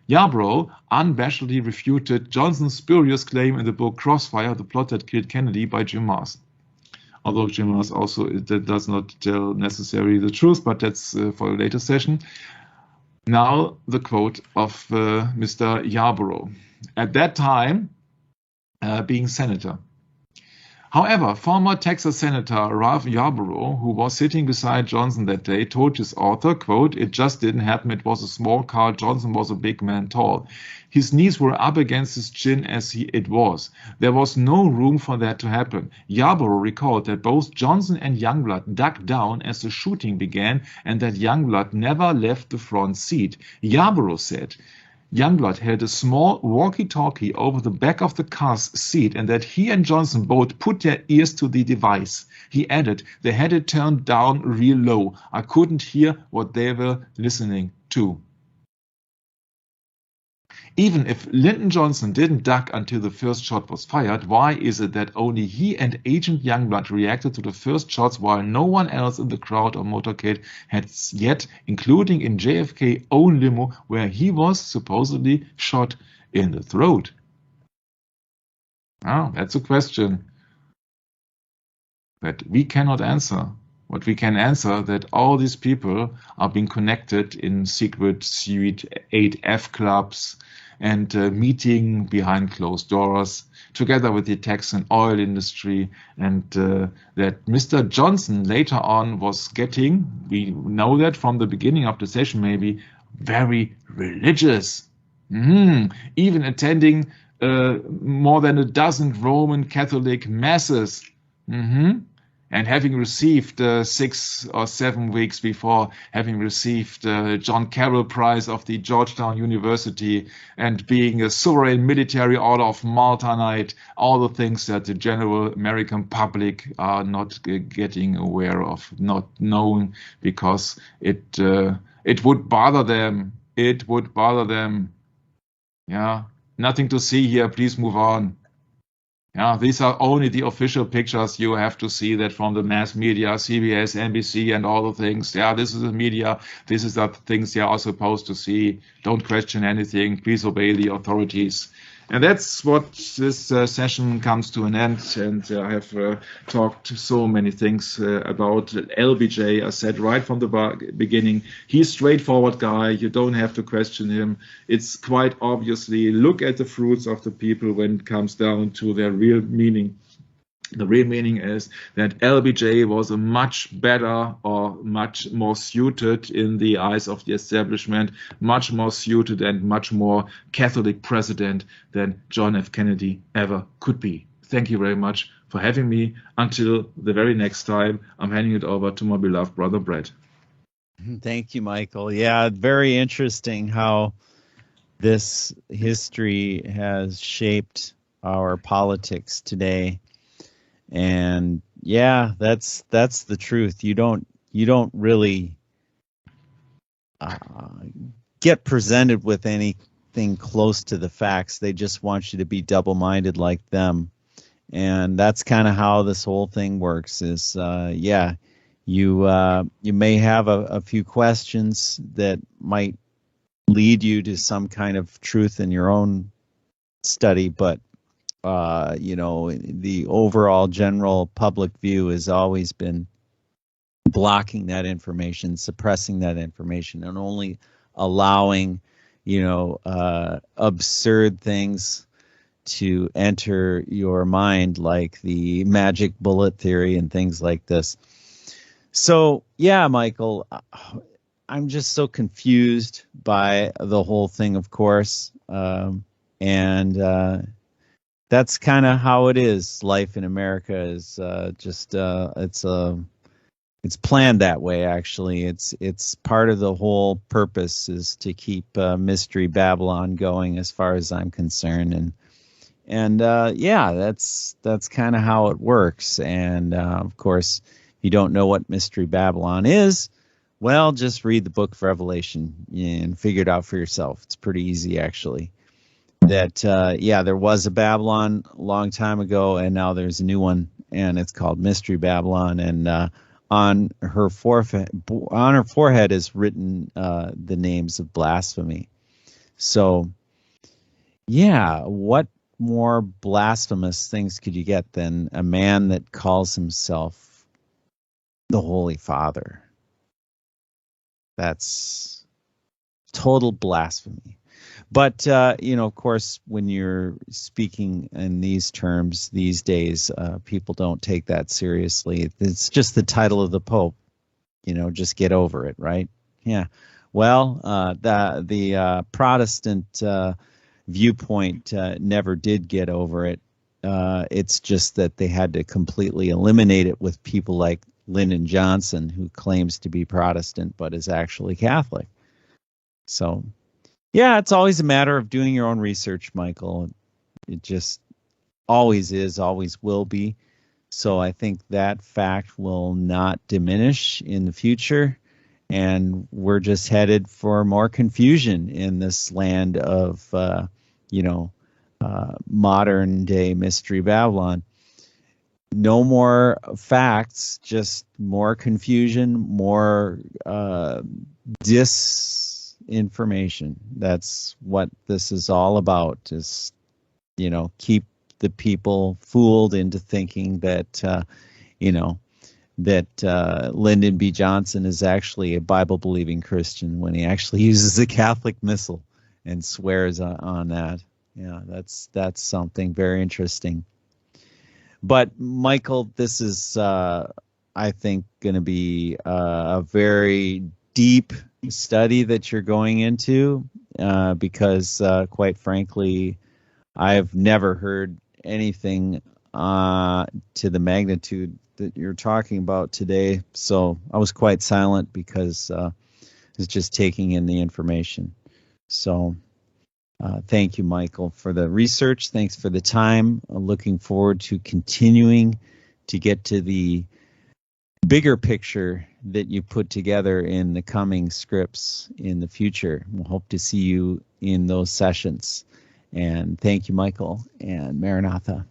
Yarborough unabashedly refuted Johnson's spurious claim in the book Crossfire, The Plot That Killed Kennedy by Jim Marrs. Although Jim Marrs also does not tell necessarily the truth, but that's for a later session. Now the quote of Mr. Yarborough, at that time being senator. However, former Texas Senator Ralph Yarborough, who was sitting beside Johnson that day, told his author, quote, "It just didn't happen. It was a small car. Johnson was a big man tall. His knees were up against his chin as it was. There was no room for that to happen." Yarborough recalled that both Johnson and Youngblood ducked down as the shooting began and that Youngblood never left the front seat. Yarborough said Youngblood held a small walkie-talkie over the back of the car's seat and that he and Johnson both put their ears to the device. He added, "They had it turned down real low. I couldn't hear what they were listening to." Even if Lyndon Johnson didn't duck until the first shot was fired, why is it that only he and Agent Youngblood reacted to the first shots while no one else in the crowd or motorcade had yet, including in JFK's own limo where he was supposedly shot in the throat? Oh, that's a question that we cannot answer. What we can answer that all these people are being connected in secret Suite 8F clubs and meeting behind closed doors, together with the tax and oil industry, and that Mr. Johnson later on was getting, we know that from the beginning of the session maybe, very religious. Even attending more than a dozen Roman Catholic masses. And having received 6 or 7 weeks before, having received John Carroll Prize of the Georgetown University and being a sovereign military order of Malta Knight, all the things that the general American public are not getting aware of, not known, because it would bother them. It would bother them. Yeah, nothing to see here. Please move on. Yeah, these are only the official pictures. You have to see that from the mass media, CBS, NBC, and all the things. Yeah, this is the media. This is the things you are supposed to see. Don't question anything. Please obey the authorities. And that's what this session comes to an end. And I have talked so many things about LBJ. I said right from the beginning, he's a straightforward guy. You don't have to question him. It's quite obviously, look at the fruits of the people when it comes down to their real meaning. The real meaning is that LBJ was a much better or much more suited in the eyes of the establishment, much more suited and much more Catholic president than John F. Kennedy ever could be. Thank you very much for having me. Until the very next time, I'm handing it over to my beloved brother, Brett. Thank you, Michael. Yeah, very interesting how this history has shaped our politics today. And yeah, that's the truth. You don't really get presented with anything close to the facts. They just want you to be double-minded like them, and that's kind of how this whole thing works. Is you may have a few questions that might lead you to some kind of truth in your own study, but the overall general public view has always been blocking that information, suppressing that information, and only allowing, absurd things to enter your mind, like the magic bullet theory and things like this. So, yeah, Michael, I'm just so confused by the whole thing, of course. And that's kind of how it is. Life in America is it's planned that way. Actually, it's part of the whole purpose is to keep Mystery Babylon going, as far as I'm concerned. And that's kind of how it works. And of course, if you don't know what Mystery Babylon is, well, just read the book of Revelation and figure it out for yourself. It's pretty easy, actually. That there was a Babylon a long time ago, and now there's a new one, and it's called Mystery Babylon. And on her forehead is written the names of blasphemy. So, yeah, what more blasphemous things could you get than a man that calls himself the Holy Father? That's total blasphemy. But, of course, when you're speaking in these terms these days, people don't take that seriously. It's just the title of the Pope. Just get over it, right? Yeah. Well, the Protestant viewpoint never did get over it. It's just that they had to completely eliminate it with people like Lyndon Johnson, who claims to be Protestant but is actually Catholic. So, yeah, it's always a matter of doing your own research, Michael. It just always is, always will be. So I think that fact will not diminish in the future. And we're just headed for more confusion in this land of, modern day Mystery Babylon. No more facts, just more confusion, more disinformation. That's what this is all about. Just keep the people fooled into thinking that Lyndon B. Johnson is actually a Bible-believing Christian when he actually uses a Catholic missal and swears on that. Yeah, that's something very interesting. But Michael, this is, I think, going to be a very deep study that you're going into, because, quite frankly, I've never heard anything to the magnitude that you're talking about today. So I was quite silent because I was just taking in the information. So thank you, Michael, for the research. Thanks for the time. Looking forward to continuing to get to the bigger picture that you put together in the coming scripts in the future. We'll hope to see you in those sessions. And thank you, Michael, and Maranatha.